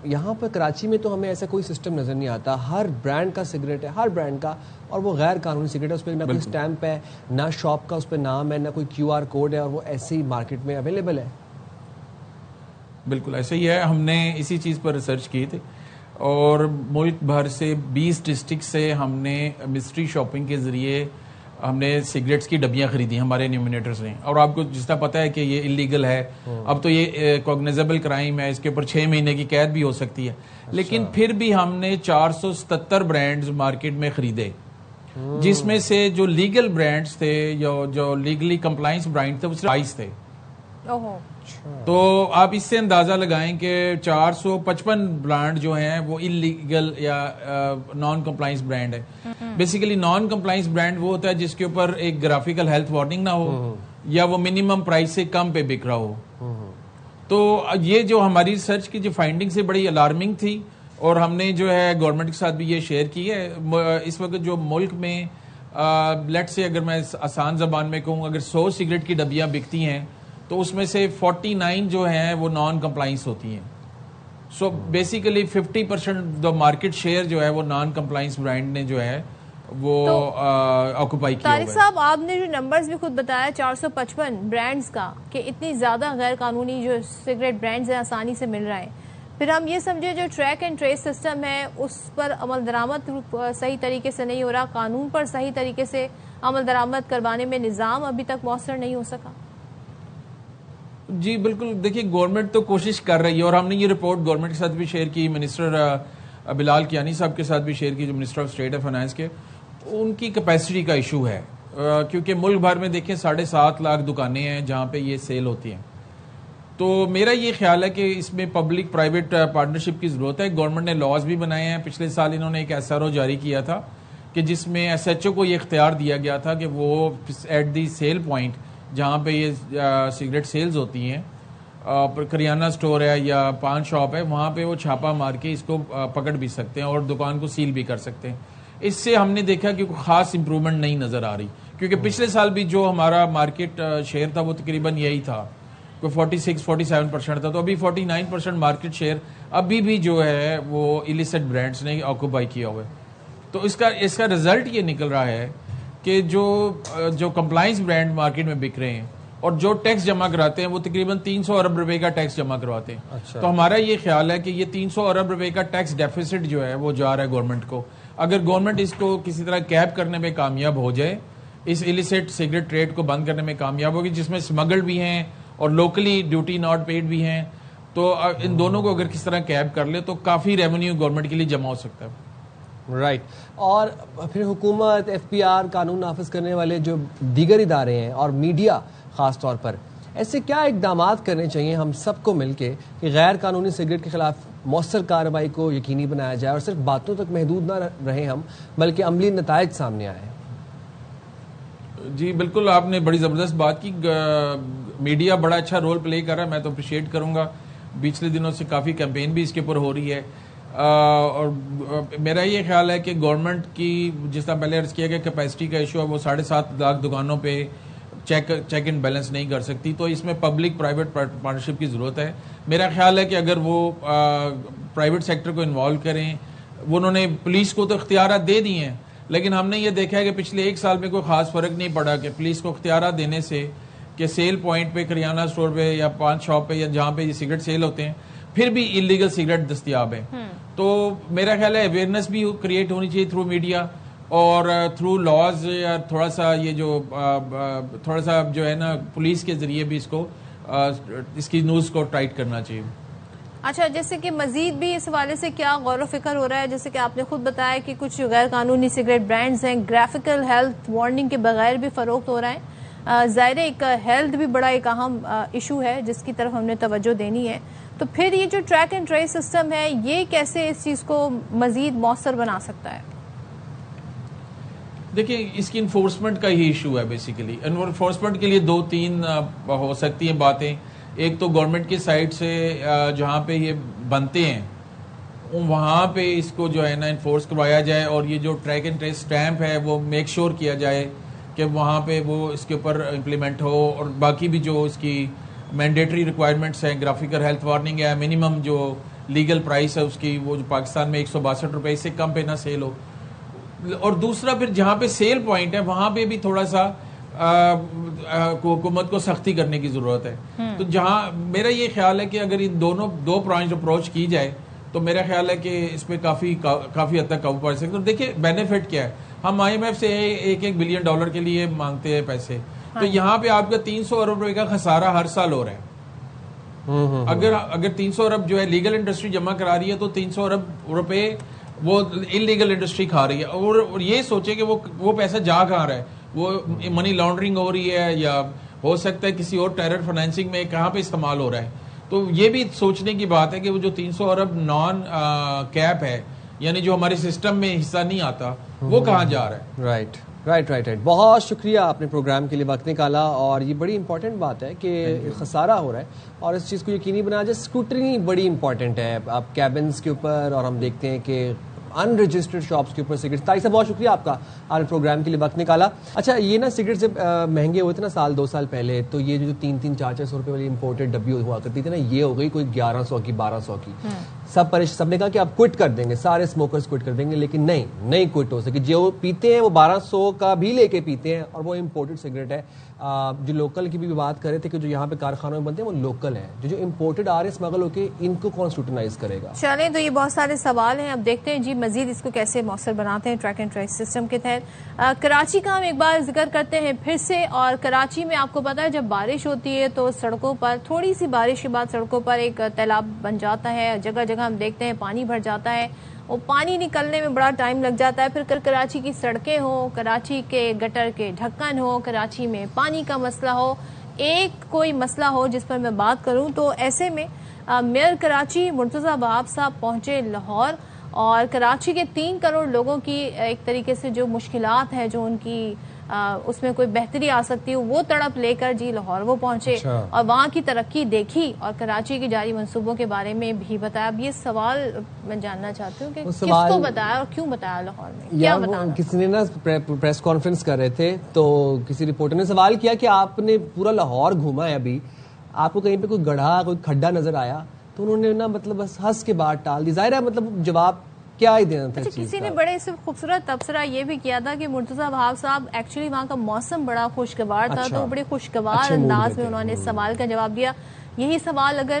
یہاں پر کراچی میں تو ہمیں ایسا کوئی سسٹم نظر نہیں آتا. ہر برانڈ کا سگریٹ ہے, ہر برانڈ کا, اور وہ غیر قانونی سگریٹ ہے. اس پہ نہ کوئی اسٹیمپ ہے, نہ شاپ کا اس پہ نام ہے, نہ کوئی QR کوڈ ہے, اور وہ ایسے ہی مارکیٹ میں اویلیبل ہے. بالکل ایسا ہی ہے. ہم نے اسی چیز پر ریسرچ کی تھی, اور ملک بھر سے 20 ڈسٹرکٹ سے ہم نے مسٹری شاپنگ کے ذریعے ہم نے سگریٹس کی ڈبیاں خریدی ہمارے انیومینیٹرز نے. اور آپ کو جس طرح پتا ہے کہ یہ انلیگل ہے, اب تو یہ کوگنیزیبل کرائم ہے, اس کے اوپر 6 مہینے کی قید بھی ہو سکتی ہے. لیکن پھر بھی ہم نے 477 برانڈز مارکیٹ میں خریدے, جس میں سے جو لیگل برانڈز تھے, جو لیگلی کمپلائنس برانڈ تھے, وہ صرف 22 تھے. تو آپ اس سے اندازہ لگائیں کہ 455 برانڈ جو ہیں وہ انلیگل یا نان کمپلائنس برانڈ ہے. بیسیکلی نان کمپلائنس برانڈ وہ ہوتا ہے جس کے اوپر ایک گرافیکل ہیلتھ وارننگ نہ ہو, یا وہ منیمم پرائس سے کم پہ بک رہا ہو. تو یہ جو ہماری ریسرچ کی جو فائنڈنگ سے بڑی الارمنگ تھی, اور ہم نے جو ہے گورنمنٹ کے ساتھ بھی یہ شیئر کی ہے. اس وقت جو ملک میں لیٹ سے اگر میں آسان زبان میں کہوں, اگر 100 سگریٹ کی ڈبیاں بکتی ہیں تو اس میں سے 49 جو ہیں وہ نان کمپلائنس ہوتی ہیں. سو بیسیکلی 50% مارکیٹ شیئر جو ہے وہ نان کمپلائنس برانڈ نے جو ہے وہ آکوپائی کیا. طارق صاحب, آپ نے جو نمبرز بھی خود بتایا 455 برانڈز کا, کہ اتنی زیادہ غیر قانونی جو سگریٹ برانڈز ہیں آسانی سے مل رہا ہے. پھر ہم یہ سمجھے جو ٹریک اینڈ ٹریس سسٹم ہے اس پر عمل درآمد صحیح طریقے سے نہیں ہو رہا, قانون پر صحیح طریقے سے عمل درآمد کروانے میں نظام ابھی تک مؤثر نہیں ہو سکا. جی بالکل, دیکھیے گورنمنٹ تو کوشش کر رہی ہے, اور ہم نے یہ رپورٹ گورنمنٹ کے ساتھ بھی شیئر کی, منسٹر بلال کیانی صاحب کے ساتھ بھی شیئر کی, جو منسٹر آف اسٹیٹ ہے فائنانس کے. ان کی کیپیسٹی کا ایشو ہے, کیونکہ ملک بھر میں دیکھیں 7.5 لاکھ دکانیں ہیں جہاں پہ یہ سیل ہوتی ہیں. تو میرا یہ خیال ہے کہ اس میں پبلک پرائیویٹ پارٹنرشپ کی ضرورت ہے. گورنمنٹ نے لاز بھی بنائے ہیں. پچھلے سال انہوں نے ایک SRO جاری کیا تھا کہ جس میں SHO کو یہ اختیار دیا گیا تھا کہ وہ ایٹ دی سیل پوائنٹ جہاں پہ یہ سگریٹ سیلز ہوتی ہیں, کریانہ سٹور ہے یا پان شاپ ہے, وہاں پہ وہ چھاپا مار کے اس کو پکڑ بھی سکتے ہیں اور دکان کو سیل بھی کر سکتے ہیں. اس سے ہم نے دیکھا کہ کوئی خاص امپرومنٹ نہیں نظر آ رہی, کیونکہ پچھلے سال بھی جو ہمارا مارکیٹ شیئر تھا وہ تقریباً یہی تھا, کوئی 46-47% تھا. تو ابھی 49% مارکیٹ شیئر ابھی بھی جو ہے وہ ایلیسٹ برانڈز نے آکوپائی کیا ہوا ہے. تو اس کا رزلٹ یہ نکل رہا ہے کہ جو کمپلائنس برانڈ مارکیٹ میں بک رہے ہیں اور جو ٹیکس جمع کراتے ہیں وہ تقریباً 300 ارب روپے کا ٹیکس جمع کرواتے ہیں. تو ہمارا یہ خیال ہے کہ یہ 300 ارب روپے کا ٹیکس ڈیفیسٹ جو ہے وہ جا رہا ہے گورنمنٹ کو. اگر گورنمنٹ اس کو کسی طرح کیپ کرنے میں کامیاب ہو جائے اس ایلیسٹ سگریٹ ٹریڈ کو بند کرنے میں کامیاب ہوگی، جس میں اسمگلڈ بھی ہیں اور لوکلی ڈیوٹی ناٹ پیڈ بھی ہیں. تو ان دونوں کو اگر کس طرح کیپ کر لے تو کافی ریونیو گورنمنٹ کے لیے جمع ہو سکتا ہے. رائٹ. اور پھر حکومت، FPR، قانون نافذ کرنے والے جو دیگر ادارے ہیں اور میڈیا خاص طور پر، ایسے کیا اقدامات کرنے چاہیے ہم سب کو مل کے کہ غیر قانونی سگریٹ کے خلاف مؤثر کارروائی کو یقینی بنایا جائے اور صرف باتوں تک محدود نہ رہیں ہم بلکہ عملی نتائج سامنے آئیں؟ جی بالکل، آپ نے بڑی زبردست بات کی. میڈیا بڑا اچھا رول پلے کر رہا ہے، میں تو اپریشیٹ کروں گا. پچھلے دنوں سے کافی کیمپین بھی اس کے اوپر ہو رہی ہے. اور میرا یہ خیال ہے کہ گورنمنٹ کی جس طرح پہلے عرض کیا گیا کیپیسٹی کا ایشو ہے، وہ 7.5 لاکھ دکانوں پہ چیک اینڈ بیلنس نہیں کر سکتی. تو اس میں پبلک پرائیویٹ پارٹنرشپ کی ضرورت ہے. میرا خیال ہے کہ اگر وہ پرائیویٹ سیکٹر کو انوالو کریں، انہوں نے پولیس کو تو اختیارات دے دی ہیں، لیکن ہم نے یہ دیکھا ہے کہ پچھلے 1 سال میں کوئی خاص فرق نہیں پڑا کہ پولیس کو اختیارات دینے سے کہ سیل پوائنٹ پہ، کریانہ اسٹور پہ یا پان شاپ پہ یا جہاں پہ یہ سگریٹ سیل ہوتے ہیں پھر بھی انلیگل سگریٹ دستیاب ہیں. تو میرا خیال ہے اویئرنیس بھی کریٹ ہونی چاہیے تھرو میڈیا اور تھرو لاز، یا تھوڑا سا یہ تھوڑا سا جو ہے نا پولیس کے ذریعے بھی اس کی نیوز کو ٹائٹ کرنا چاہیے. اچھا، جیسے کہ مزید بھی اس حوالے سے کیا غور و فکر ہو رہا ہے؟ جیسے کہ آپ نے خود بتایا کہ کچھ غیر قانونی سگریٹ برانڈز ہیں، گرافیکل ہیلتھ وارننگ کے بغیر بھی فروخت ہو رہا ہے. ظاہر ایک ہیلتھ بھی بڑا ایک اہم ایشو ہے جس کی طرف ہم نے توجہ دینی ہے. تو پھر یہ جو ٹریک اینڈ ٹریس سسٹم ہے، یہ کیسے اس چیز کو مزید مؤثر بنا سکتا ہے؟ دیکھیں، اس کی انفورسمنٹ کا ہی ایشو ہے. بیسیکلی انفورسمنٹ کے لیے 2-3 ہو سکتی ہیں باتیں. ایک تو گورنمنٹ کی سائڈ سے جہاں پہ یہ بنتے ہیں وہاں پہ اس کو جو ہے نا انفورس کروایا جائے، اور یہ جو ٹریک اینڈ ٹریس اسٹیمپ ہے وہ میک شور کیا جائے کہ وہاں پہ وہ اس کے اوپر امپلیمنٹ ہو. اور باقی بھی جو اس کی مینڈیٹری ریکوائرمنٹس ہیں، گرافیکل ہیلتھ وارننگ ہے، منیمم جو لیگل پرائس ہے اس کی، وہ جو پاکستان میں 162 روپے سے کم پہ نہ سیل ہو. اور دوسرا پھر جہاں پہ سیل پوائنٹ ہے وہاں پہ بھی تھوڑا سا حکومت کو سختی کرنے کی ضرورت ہے. تو جہاں میرا یہ خیال ہے کہ اگر ان دو پرائنٹ اپروچ کی جائے تو میرا خیال ہے کہ اس پہ کافی حد تک قابو پا سکتے. دیکھیں بینیفٹ کیا ہے، ہم IMF سے $1 بلین کے لیے مانگتے ہیں پیسے، تو یہاں پہ آپ کا 300 ارب روپے کا خسارہ ہر سال ہو رہا ہے. اگر 300 ارب جو ہے لیگل انڈسٹری جمع کرا رہی ہے تو 300 ارب روپے وہ انلیگل انڈسٹری کھا رہی ہے. اور یہ سوچے کہ وہ پیسہ جا کہاں رہا ہے، وہ منی لانڈرنگ ہو رہی ہے یا ہو سکتا ہے کسی اور ٹیرر فائنینسنگ میں کہاں پہ استعمال ہو رہا ہے. تو یہ بھی سوچنے کی بات ہے کہ وہ جو 300 ارب نان کیپ ہے، یعنی جو ہمارے سسٹم میں حصہ نہیں آتا، وہ کہاں جا رہا ہے. رائٹ. بہت شکریہ آپ نے پروگرام کے لیے وقت نکالا. اور یہ بڑی امپورٹنٹ بات ہے کہ خسارہ ہو رہا ہے اور اس چیز کو یقینی بنایا جائے. اسکروٹنی بڑی امپورٹنٹ ہے آپ کیبنس کے اوپر، اور ہم دیکھتے ہیں کہ ان رجسٹرڈ شاپس کے اوپر سگریٹ. طارق صاحب بہت شکریہ آپ کا، آپ نے پروگرام کے لیے وقت نکالا. اچھا، یہ نا سگریٹ سے مہنگے ہوئے تھے نا 1-2 سال پہلے، تو یہ جو 300-400 روپے والی امپورٹڈ ڈبی ہوا کرتی تھی نا، یہ ہو گئی کوئی 1100 کی 1200 کی. سب نے کہا کہ آپ کوئٹ کر دیں گے، سارے اسموکرز کوئٹ کر دیں گے، لیکن نہیں کوئٹ ہو سکے. جو پیتے ہیں وہ 1200 کا بھی لے کے پیتے ہیں، اور وہ امپورٹڈ سگریٹ ہے. جو لوکل کی بھی بات کر رہے تھے کہ جو یہاں پہ کارخانوں میں بنتے ہیں وہ لوکل ہیں. جو امپورٹڈ آ رہے ہیں اسمگل ہو کے، ان کو کون اسکروٹنائز کرے گا؟ چلیں، تو یہ بہت سارے سوال ہیں، اب دیکھتے ہیں جی مزید اس کو کیسے مؤثر بناتے ہیں ٹریک اینڈ ٹریس سسٹم کے تحت. کراچی کا ہم ایک بار ذکر کرتے ہیں پھر سے. اور کراچی میں آپ کو پتا ہے جب بارش ہوتی ہے تو سڑکوں پر تھوڑی سی بارش کے بعد سڑکوں پر ایک تالاب بن جاتا ہے. جگہ جگہ ہم دیکھتے ہیں پانی بھر جاتا ہے، وہ پانی نکلنے میں بڑا ٹائم لگ جاتا ہے. پھر کراچی کی سڑکیں ہوں، کراچی کے گٹر کے ڈھکن ہو، کراچی میں پانی کا مسئلہ ہو، ایک کوئی مسئلہ ہو جس پر میں بات کروں، تو ایسے میں میئر کراچی مرتضی وہاب صاحب پہنچے لاہور، اور کراچی کے 3 کروڑ لوگوں کی ایک طریقے سے جو مشکلات ہے، جو ان کی اس میں کوئی بہتری آ سکتی ہے، وہ تڑپ لے کر جی لاہور وہ پہنچے اور وہاں کی ترقی دیکھی اور کراچی کی جاری منصوبوں کے بارے میں بھی بتایا. اب یہ سوال میں جاننا چاہتی ہوں کہ کس کو بتایا اور کیوں بتایا لاہور میں؟ کیا بتانا؟ کسی نے نا پریس کانفرنس کر رہے تھے تو کسی رپورٹر نے سوال کیا کہ آپ نے پورا لاہور گھوما ہے، ابھی آپ کو کہیں پہ کوئی گڑھا کوئی کھڈا نظر آیا؟ تو انہوں نے نا مطلب بس ہنس کے بات ٹال دی. ظاہر ہے مطلب جواب کیا ہی دینا تھا. کسی نے بڑے خوبصورت تبصرہ یہ بھی کیا تھا کہ مرتضی وہاب صاحب ایکچولی وہاں کا موسم بڑا خوشگوار تھا، تو بڑے خوشگوار انداز میں انہوں نے سوال کا جواب دیا. یہی سوال اگر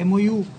MOU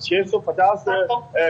650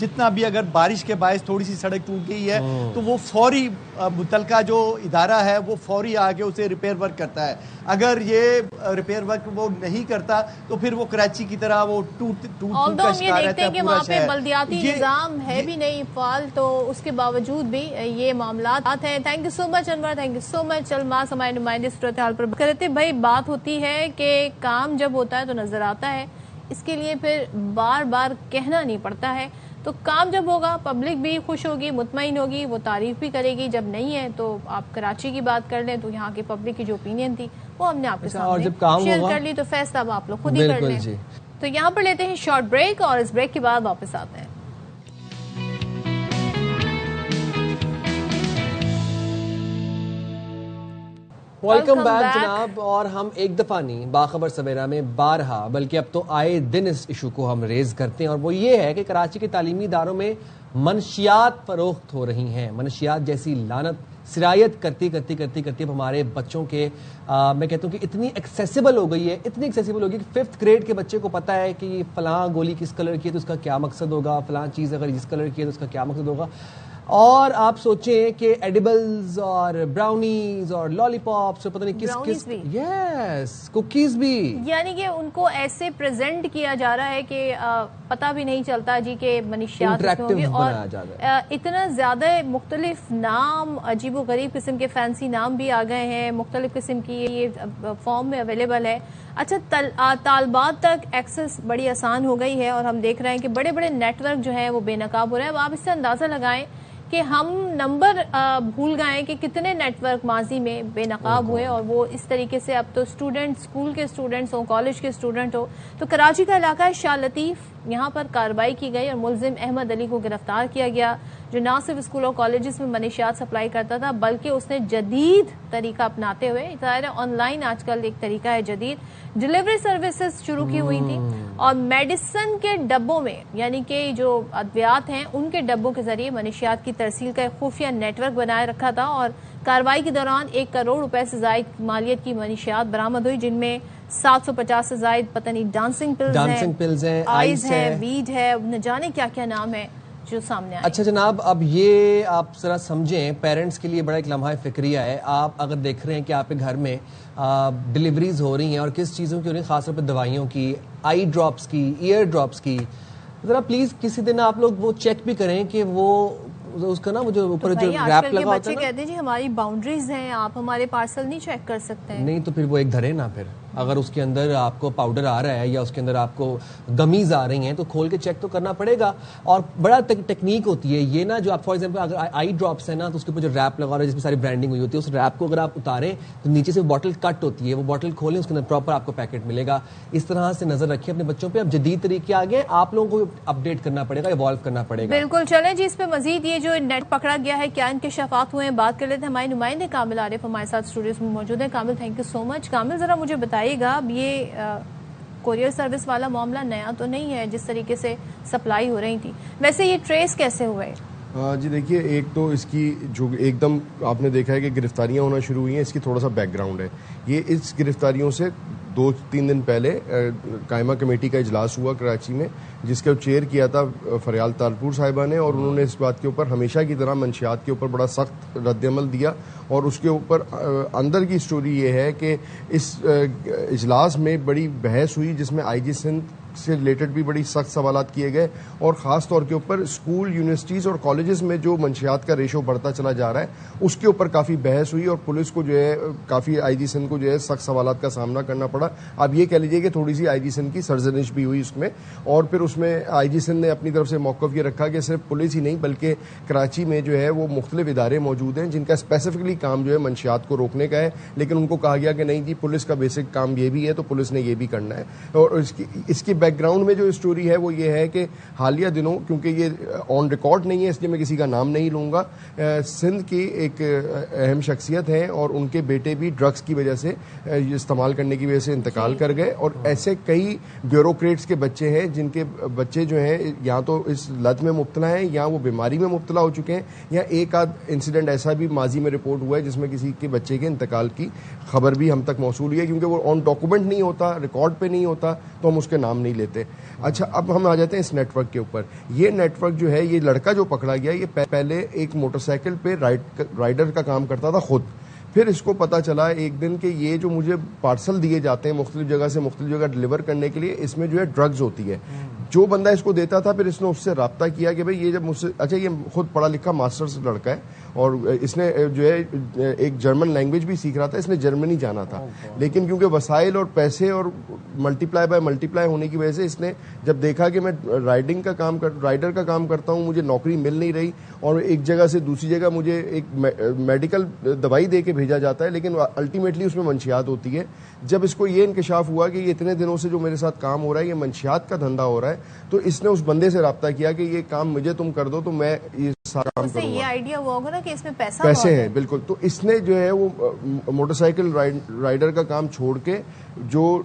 جتنا بھی اگر بارش کے باعث تھوڑی سی سڑک ٹوٹ گئی ہے تو وہ فوری متعلقہ جو ادارہ ہے وہ فوری آ کے اسے ریپیئر ورک کرتا ہے. اگر یہ ریپیئر ورک وہ نہیں کرتا تو پھر وہ کراچی کی طرح وہ ٹوٹ کا شکار رہتا ہے. وہاں پہ بلدیاتی نظام ہے بھی نہیں فعال, تو اس کے باوجود بھی یہ معاملات ہیں. Thank you so much Anwar, thank you so much Almas, ہمارے نمائندے صورتحال پر کرتے. بھائی بات ہوتی ہے کہ کام جب ہوتا ہے تو نظر آتا ہے, اس کے لیے پھر بار بار کہنا نہیں پڑتا ہے. تو کام جب ہوگا پبلک بھی خوش ہوگی, مطمئن ہوگی, وہ تعریف بھی کرے گی. جب نہیں ہے تو آپ کراچی کی بات کر لیں تو یہاں کی پبلک کی جو اوپینین تھی وہ ہم نے آپ کے سامنے شیئر کر لی, تو فیصلہ اب آپ لوگ خود ہی کر لیں. تو یہاں پر لیتے ہیں شارٹ بریک اور اس بریک کے بعد واپس آتے ہیں. ویلکم بیک جناب. اور ہم ایک دفعہ نہیں, باخبر سویرا میں بارہا بلکہ اب تو آئے دن اس ایشو کو ہم ریز کرتے ہیں, اور وہ یہ ہے کہ کراچی کے تعلیمی اداروں میں منشیات فروخت ہو رہی ہیں. منشیات جیسی لعنت سرایت کرتی اب ہمارے بچوں کے میں کہتا ہوں کہ اتنی ایکسیسیبل ہو گئی ہے کہ 5th گریڈ کے بچے کو پتا ہے کہ فلاں گولی کس کلر کی ہے تو اس کا کیا مقصد ہوگا, فلاں چیز اگر اس کلر کی ہے تو اس کا کیا مقصد ہوگا. اور آپ سوچیں کہ ایڈیبلز اور براؤنیز اور لالی پاپس اور پتہ نہیں کس یس کوکیز بھی, یعنی کہ ان کو ایسے پریزنٹ کیا جا رہا ہے کہ پتہ بھی نہیں چلتا جی کہ منشیات ہوگی. اور اتنا زیادہ مختلف نام, عجیب و غریب قسم کے فینسی نام بھی آ گئے ہیں, مختلف قسم کی یہ فارم میں اویلیبل ہے. اچھا, طالبات تک ایکسس بڑی آسان ہو گئی ہے, اور ہم دیکھ رہے ہیں کہ بڑے بڑے نیٹ ورک جو ہیں وہ بے نقاب ہو رہے ہیں. اب آپ اس سے اندازہ لگائیں کہ ہم نمبر بھول گئے کہ کتنے نیٹ ورک ماضی میں بے نقاب ہوئے, اور وہ اس طریقے سے اب تو اسٹوڈنٹ, اسکول کے اسٹوڈنٹس ہوں, کالج کے اسٹوڈنٹ ہو. تو کراچی کا علاقہ شاہ لطیف, یہاں پر کارروائی کی گئی اور ملزم احمد علی کو گرفتار کیا گیا, جو نہ صرف اسکول اور کالجز میں منشیات سپلائی کرتا تھا بلکہ اس نے جدید طریقہ اپناتے ہوئے, ظاہر ہے آن لائن آج کل ایک طریقہ ہے جدید, ڈیلیوری سروسز شروع کی ہوئی تھی, اور میڈیسن کے ڈبوں میں, یعنی کہ جو ادویات ہیں ان کے ڈبوں کے ذریعے منشیات کی ترسیل کا ایک خفیہ نیٹ ورک بنائے رکھا تھا. اور کارروائی کے دوران 1 کروڑ روپے سے زائد مالیت کی منشیات برآمد ہوئی, جن میں 750 سے زائد پتہ نہیں ڈانسنگ پلز ہیں, آئز ہے, ویڈ ہے, نہ جانے کیا کیا نام ہے جو سامنے آئے. اچھا جناب, اب یہ آپ ذرا سمجھیں, پیرنٹس کے لیے بڑا ایک لمحہ فکریہ ہے. آپ اگر دیکھ رہے ہیں کہ آپ کے گھر میں ڈیلیوریز ہو رہی ہیں, اور کس چیزوں کی ہو رہی ہیں, خاص طور پہ دوائیوں کی, آئی ڈراپس کی, ایئر ڈراپس کی, ذرا پلیز کسی دن آپ لوگ وہ چیک بھی کریں کہ وہ اس کا نا وہ جو اوپر جو ریپ لگا ہوتا ہے. بچے کہتے ہیں جی ہماری باؤنڈریز ہیں, آپ ہمارے پارسل نہیں چیک کر سکتے. نہیں تو پھر وہ ایک دھرے نا, پھر اگر اس کے اندر آپ کو پاؤڈر آ رہا ہے یا اس کے اندر آپ کو گمیز آ رہی ہیں تو کھول کے چیک تو کرنا پڑے گا. اور بڑا ٹیکنیک ہوتی ہے یہ نا, جو آپ فار ایگزامپل اگر آئی ڈراپس ہے نا تو اس کے اوپر جو ریپ لگا رہا ہے جس میں ساری برانڈنگ ہوئی ہوتی ہے, اس ریپ کو اگر آپ اتاریں تو نیچے سے بوٹل کٹ ہوتی ہے, وہ بوٹل کھولیں اس کے اندر پراپر آپ کو پیکٹ ملے گا. اس طرح سے نظر رکھیں اپنے بچوں پہ. اب جدید طریقے آگے آپ لوگوں کو اپڈیٹ کرنا پڑے گا, ایوالو کرنا پڑے گا. بالکل. چلیں جی, اس پہ مزید یہ جو نیٹ پکڑا گیا ہے کیا انکشافات ہوئے ہیں بات کر لیتے ہیں. ہمارے نمائندے کامل عارف ہمارے ساتھ اسٹوڈیوز میں موجود ہیں. کامل تھینک یو سو مچ. کامل ذرا مجھے بتائیے گا, اب یہ کوریئر سروس والا معاملہ نیا تو نہیں ہے, جس طریقے سے سپلائی ہو رہی تھی, ویسے یہ ٹریس کیسے ہوئے؟ جی دیکھیے, ایک تو اس کی جو ایک دم آپ نے دیکھا ہے کہ گرفتاریاں ہونا شروع ہوئی ہیں, اس کی تھوڑا سا بیک گراؤنڈ ہے. یہ اس گرفتاریوں سے 2-3 دن پہلے قائمہ کمیٹی کا اجلاس ہوا کراچی میں, جس کا چیئر کیا تھا فریال تالپور صاحبہ نے, اور انہوں نے اس بات کے اوپر ہمیشہ کی طرح منشیات کے اوپر بڑا سخت رد عمل دیا. اور اس کے اوپر اندر کی سٹوری یہ ہے کہ اس اجلاس میں بڑی بحث ہوئی جس میں آئی جی سندھ سے ریلیٹڈ بھی بڑی سخت سوالات کیے گئے, اور خاص طور کے اوپر اسکول, یونیورسٹیز اور کالجز میں جو منشیات کا ریشو بڑھتا چلا جا رہا ہے اس کے اوپر کافی بحث ہوئی, اور پولیس کو جو ہے کافی آئی جی سندھ کو جو ہے سخت سوالات کا سامنا کرنا پڑا. اب یہ کہہ لیجیے کہ تھوڑی سی آئی جی سندھ کی سرزنش بھی ہوئی اس میں, اور پھر اس میں آئی جی سندھ نے اپنی طرف سے موقف یہ رکھا کہ صرف پولیس ہی نہیں بلکہ کراچی میں جو ہے وہ مختلف ادارے موجود ہیں جن کا اسپیسیفکلی کام جو ہے منشیات کو روکنے کا ہے, لیکن ان کو کہا گیا کہ نہیں جی پولیس کا بیسک کام یہ بھی ہے تو پولیس نے یہ بھی کرنا ہے. اور اس کی بیک گراؤنڈ میں جو اسٹوری ہے وہ یہ ہے کہ حالیہ دنوں, کیونکہ یہ آن ریکارڈ نہیں ہے اس لیے میں کسی کا نام نہیں لوں گا, سندھ کی ایک اہم شخصیت ہے اور ان کے بیٹے بھی ڈرگس کی وجہ سے استعمال کرنے کی وجہ سے انتقال کر گئے. اور ایسے کئی بیوروکریٹس کے بچے ہیں جن کے بچے جو ہیں یا تو اس لت میں مبتلا ہیں یا وہ بیماری میں مبتلا ہو چکے ہیں, یا ایک آدھ انسیڈنٹ ایسا بھی ماضی میں رپورٹ ہوا ہے جس میں کسی کے بچے کے انتقال کی خبر بھی ہم تک موصول ہوئی ہے. کیونکہ وہ آن ڈاکومنٹ نہیں ہوتا, ریکارڈ پہ نہیں ہوتا, تو ہم اس کے نام نہیں نہیں لیتے. اچھا اب ہم آ جاتے ہیں اس نیٹ ورک کے اوپر. یہ نیٹ ورک جو ہے, یہ لڑکا جو پکڑا گیا یہ پہلے ایک موٹر سائیکل پہ رائڈر کا کام کرتا تھا خود. پھر اس کو پتا چلا ایک دن کہ یہ جو مجھے پارسل دیے جاتے ہیں مختلف جگہ سے مختلف جگہ ڈلیور کرنے کے لیے, اس میں جو ہے ڈرگز ہوتی ہے. جو بندہ اس کو دیتا تھا پھر اس نے اس سے رابطہ کیا کہ بھئی یہ جب مجھ سے, اچھا یہ خود پڑھا لکھا ماسٹرز لڑکا ہے اور اس نے جو ہے ایک جرمن لینگویج بھی سیکھ رہا تھا, اس نے جرمنی جانا تھا, لیکن کیونکہ وسائل اور پیسے اور ملٹی پلائی ہونے کی وجہ سے اس نے جب دیکھا کہ میں رائڈر کا کام کرتا ہوں, مجھے نوکری مل نہیں رہی اور ایک جگہ سے دوسری جگہ مجھے ایک میڈیکل دوائی دے کے بھیجا جاتا ہے لیکن الٹیمیٹلی اس میں منشیات ہوتی ہے. جب اس کو یہ انکشاف ہوا کہ یہ اتنے دنوں سے جو میرے ساتھ کام ہو رہا ہے یہ منشیات کا دھندا ہو رہا ہے, تو اس نے اس بندے سے رابطہ کیا کہ یہ کام مجھے تم کر دو تو میں یہ سارا کام کروں گا. یہ آئیڈیا ہوا ہوگا نا کہ اس میں پیسے ہیں. بالکل. تو اس نے جو ہے وہ موٹر سائیکل رائڈر کا کام چھوڑ کے, جو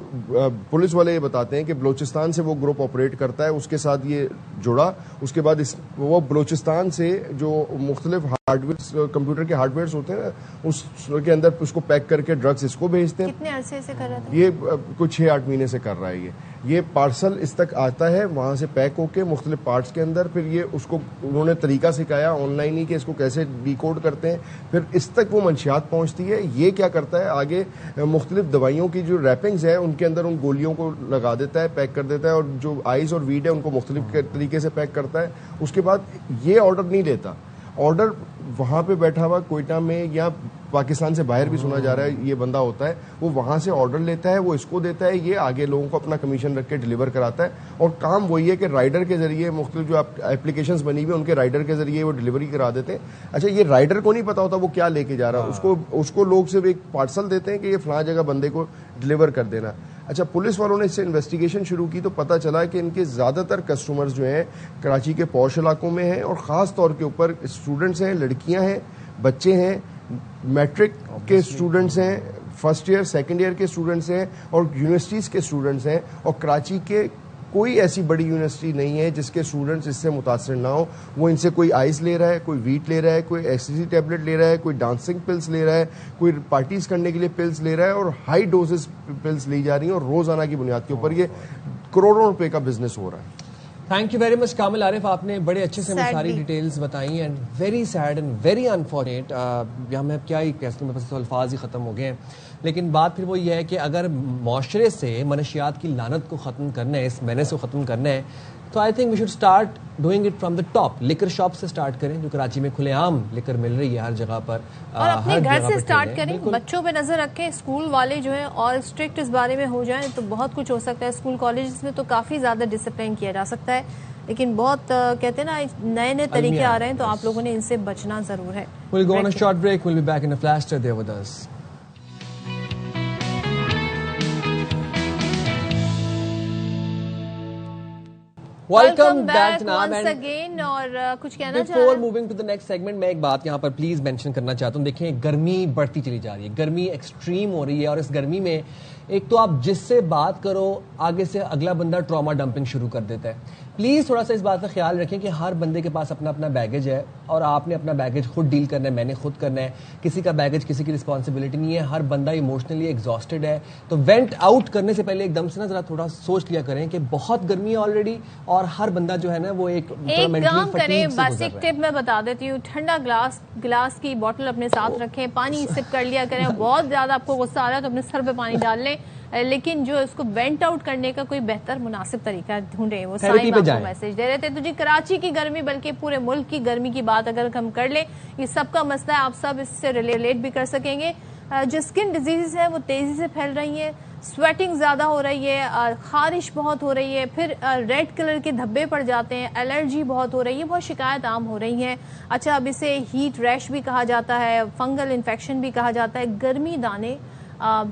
پولیس والے یہ بتاتے ہیں کہ بلوچستان سے وہ گروپ آپریٹ کرتا ہے, اس کے ساتھ یہ جڑا. اس کے بعد وہ بلوچستان سے جو مختلف ہارڈ ویئر کمپیوٹر کے ہارڈ ویئرس ہوتے ہیں نا, اس کے اندر اس کو پیک کر کے ڈرگس اس کو بھیجتے ہیں. کتنے عرصے سے کر رہا تھا یہ کچھ 6-8 مہینے سے کر رہا ہے. یہ پارسل اس تک آتا ہے وہاں سے پیک ہو کے مختلف پارٹس کے اندر, پھر یہ اس کو انہوں نے طریقہ سکھایا آن لائن ہی کہ اس کو کیسے ڈی کوڈ کرتے ہیں, پھر اس تک وہ منشیات پہنچتی ہے. یہ کیا کرتا ہے آگے مختلف دوائیوں کی جو ریپنگز ہے ان کے اندر ان گولیوں کو لگا دیتا ہے, پیک کر دیتا ہے, اور جو آئس اور ویڈ ہے ان کو مختلف طریقے سے پیک کرتا ہے. اس کے بعد یہ آرڈر نہیں لیتا, آرڈر وہاں پہ بیٹھا ہوا کوئٹہ میں یا پاکستان سے باہر بھی سنا جا رہا ہے یہ بندہ ہوتا ہے, وہ وہاں سے آرڈر لیتا ہے, وہ اس کو دیتا ہے, یہ آگے لوگوں کو اپنا کمیشن رکھ کے ڈلیور کراتا ہے. اور کام وہی ہے کہ رائڈر کے ذریعے مختلف جو اپلیکیشنز بنی ہوئی ان کے رائڈر کے ذریعے وہ ڈلیوری کرا دیتے ہیں. اچھا یہ رائڈر کو نہیں پتا ہوتا وہ کیا لے کے جا رہا ہے, اس کو لوگ صرف ایک پارسل دیتے ہیں کہ یہ فلاں جگہ بندے کو ڈلیور کر دینا. اچھا پولیس والوں نے اس سے انویسٹیگیشن شروع کی تو پتہ چلا کہ ان کے زیادہ تر کسٹمرز جو ہیں کراچی کے پوش علاقوں میں ہیں, اور خاص طور کے اوپر اسٹوڈنٹس ہیں, لڑکیاں ہیں, بچے ہیں, میٹرک کے اسٹوڈنٹس ہیں, فرسٹ ایئر سیکنڈ ایئر کے اسٹوڈنٹس ہیں, اور یونیورسٹیز کے اسٹوڈنٹس ہیں. اور کراچی کے کوئی ایسی بڑی یونیورسٹی نہیں ہے جس کے اسٹوڈنٹس اس سے متاثر نہ ہو. وہ ان سے کوئی آئس لے رہا ہے, کوئی ویٹ لے رہا ہے, کوئی ایکسٹیزی ٹیبلٹ لے رہا ہے, کوئی ڈانسنگ پلس لے رہا ہے, کوئی پارٹیز کرنے کے لیے پلس لے رہا ہے, اور ہائی ڈوزز پلس لی جا رہی ہیں, اور روزانہ کی بنیاد کے اوپر یہ کروڑوں روپے کا بزنس ہو رہا ہے. Thank you very much Kamil Arif, آپ نے بڑے اچھے سے ہمیں ساری ڈیٹیلز بتائی, and very sad and very unfortunate. ہمیں کیا ہی کہتے ہیں, بس الفاظ ہی ختم ہو گئے ہیں. لیکن بات پھر وہ یہ ہے کہ اگر معاشرے سے منشیات کی لعنت کو ختم کرنا ہے, اس مینس کو ختم کرنا ہے, تو I think we should start doing it from the top. Liquor shop سے اسٹارٹ کریں جو کراچی میں کھلے عام لیکر مل رہی ہے ہر جگہ پر, اور اپنے گھر سے اسٹارٹ کریں. بچوں پہ نظر رکھیں, اسکول والے جو ہیں اور اسٹرکٹ اس بارے میں ہو جائیں تو بہت کچھ ہو سکتا ہے. اسکول کالجز میں تو کافی زیادہ ڈسپلن کیا جا سکتا ہے, لیکن بہت کہتے ہیں نا نئے طریقے آ رہے ہیں, تو آپ لوگوں نے ان سے بچنا ضرور ہے. We'll go on a short break. We'll be back in a flash. Stay there with us. Welcome back once again. اور کچھ کہنا چاہ رہے ہیں. Before moving to the next segment, میں ایک بات یہاں پر پلیز مینشن کرنا چاہتا ہوں. دیکھیں گرمی بڑھتی چلی جا رہی ہے, گرمی ایکسٹریم ہو رہی ہے, اور اس گرمی میں ایک تو آپ جس سے بات کرو آگے سے اگلا بندہ ٹراما ڈمپنگ شروع کر دیتا ہے. پلیز تھوڑا سا اس بات کا خیال رکھیں کہ ہر بندے کے پاس اپنا اپنا بیگیج ہے, اور آپ نے اپنا بیگیج خود ڈیل کرنا ہے, میں نے خود کرنا ہے. کسی کا بیگیج کسی کی رسپانسبلٹی نہیں ہے. ہر بندہ ایموشنلی ایگزاسٹڈ ہے, تو وینٹ آؤٹ کرنے سے پہلے ایک دم سے نا ذرا تھوڑا سوچ لیا کریں کہ بہت گرمی ہے آلریڈی, اور ہر بندہ جو ہے نا وہ ایک کام کریں. بیسک ٹپ میں بتا دیتی ہوں, ٹھنڈا گلاس کی بوٹل اپنے ساتھ رکھیں, پانی سپ کر لیا کریں. بہت زیادہ آپ کو غصہ آ رہا ہے تو اپنے سر پہ پانی ڈال لیں, لیکن جو اس کو وینٹ آؤٹ کرنے کا کوئی بہتر مناسب طریقہ ڈھونڈیں. وہ سائن آپ کو میسج دے رہے تھے. تو جی کراچی کی گرمی بلکہ پورے ملک کی گرمی کی بات اگر ہم کر لیں, یہ سب کا مسئلہ ہے, آپ سب اس سے ریلیٹ بھی کر سکیں گے. جو اسکن ڈیزیز ہے وہ تیزی سے پھیل رہی ہیں, سویٹنگ زیادہ ہو رہی ہے, خارش بہت ہو رہی ہے, پھر ریڈ کلر کے دھبے پڑ جاتے ہیں, الرجی بہت ہو رہی ہے, بہت شکایت عام ہو رہی ہیں. اچھا اب اسے ہیٹ ریش بھی کہا جاتا ہے, فنگل انفیکشن بھی کہا جاتا ہے, گرمی دانے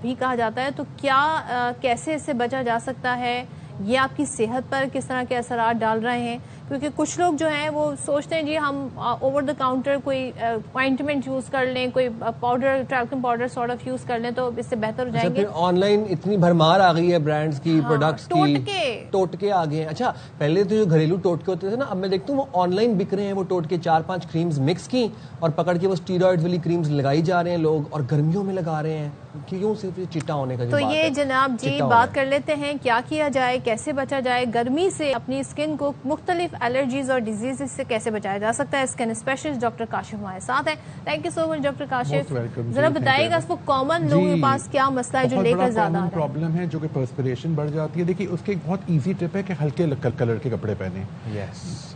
بھی کہا جاتا ہے. تو کیا کیسے اس سے بچا جا سکتا ہے, یہ آپ کی صحت پر کس طرح کے اثرات ڈال رہے ہیں؟ کیونکہ کچھ لوگ جو ہیں وہ سوچتے ہیں جی ہم اوور دا کاؤنٹر کوئی آئنٹمنٹ یوز کر لیں, کوئی powder talcum powder sort of use کر لیں تو اس سے بہتر ہو جائیں گے. آن لائن اتنی بھرمار آ گئی ہے برانڈز کی, پروڈکٹس کی, ٹوٹکے آ گئے ہیں. اچھا پہلے تو جو گھریلو ٹوٹکے ہوتے تھے نا, اب میں دیکھتا ہوں وہ آن لائن بک رہے ہیں. وہ ٹوٹکے 4-5 کریمز مکس کی اور پکڑ کے وہ اسٹیرائڈ والی کریمز لگائی جا رہے ہیں لوگ, اور گرمیوں میں لگا رہے ہیں. کیوں صرف چٹا ہونے کا تو یہ جناب جی بات کر لیتے ہیں کیا کیا جائے, کیسے بچا جائے گرمی سے, اپنی اسکن کو مختلف الرجیز اور ڈیزیز سے کیسے بچایا جا سکتا ہے. اسکن اسپیشلسٹ ڈاکٹر کاشف ہمارے ساتھ ہیں. Thank you so much doctor Kashif. ذرا بتائیے گا اس کو کامن لوگوں کے پاس کیا مسئلہ ہے جو لے کر زیادہ پرابلم ہے, جو کہ پرسپریشن بڑھ جاتی ہے. دیکھیے اس کی ایک بہت ایزی ٹپ ہے کہ ہلکے کلر کے کپڑے پہنے,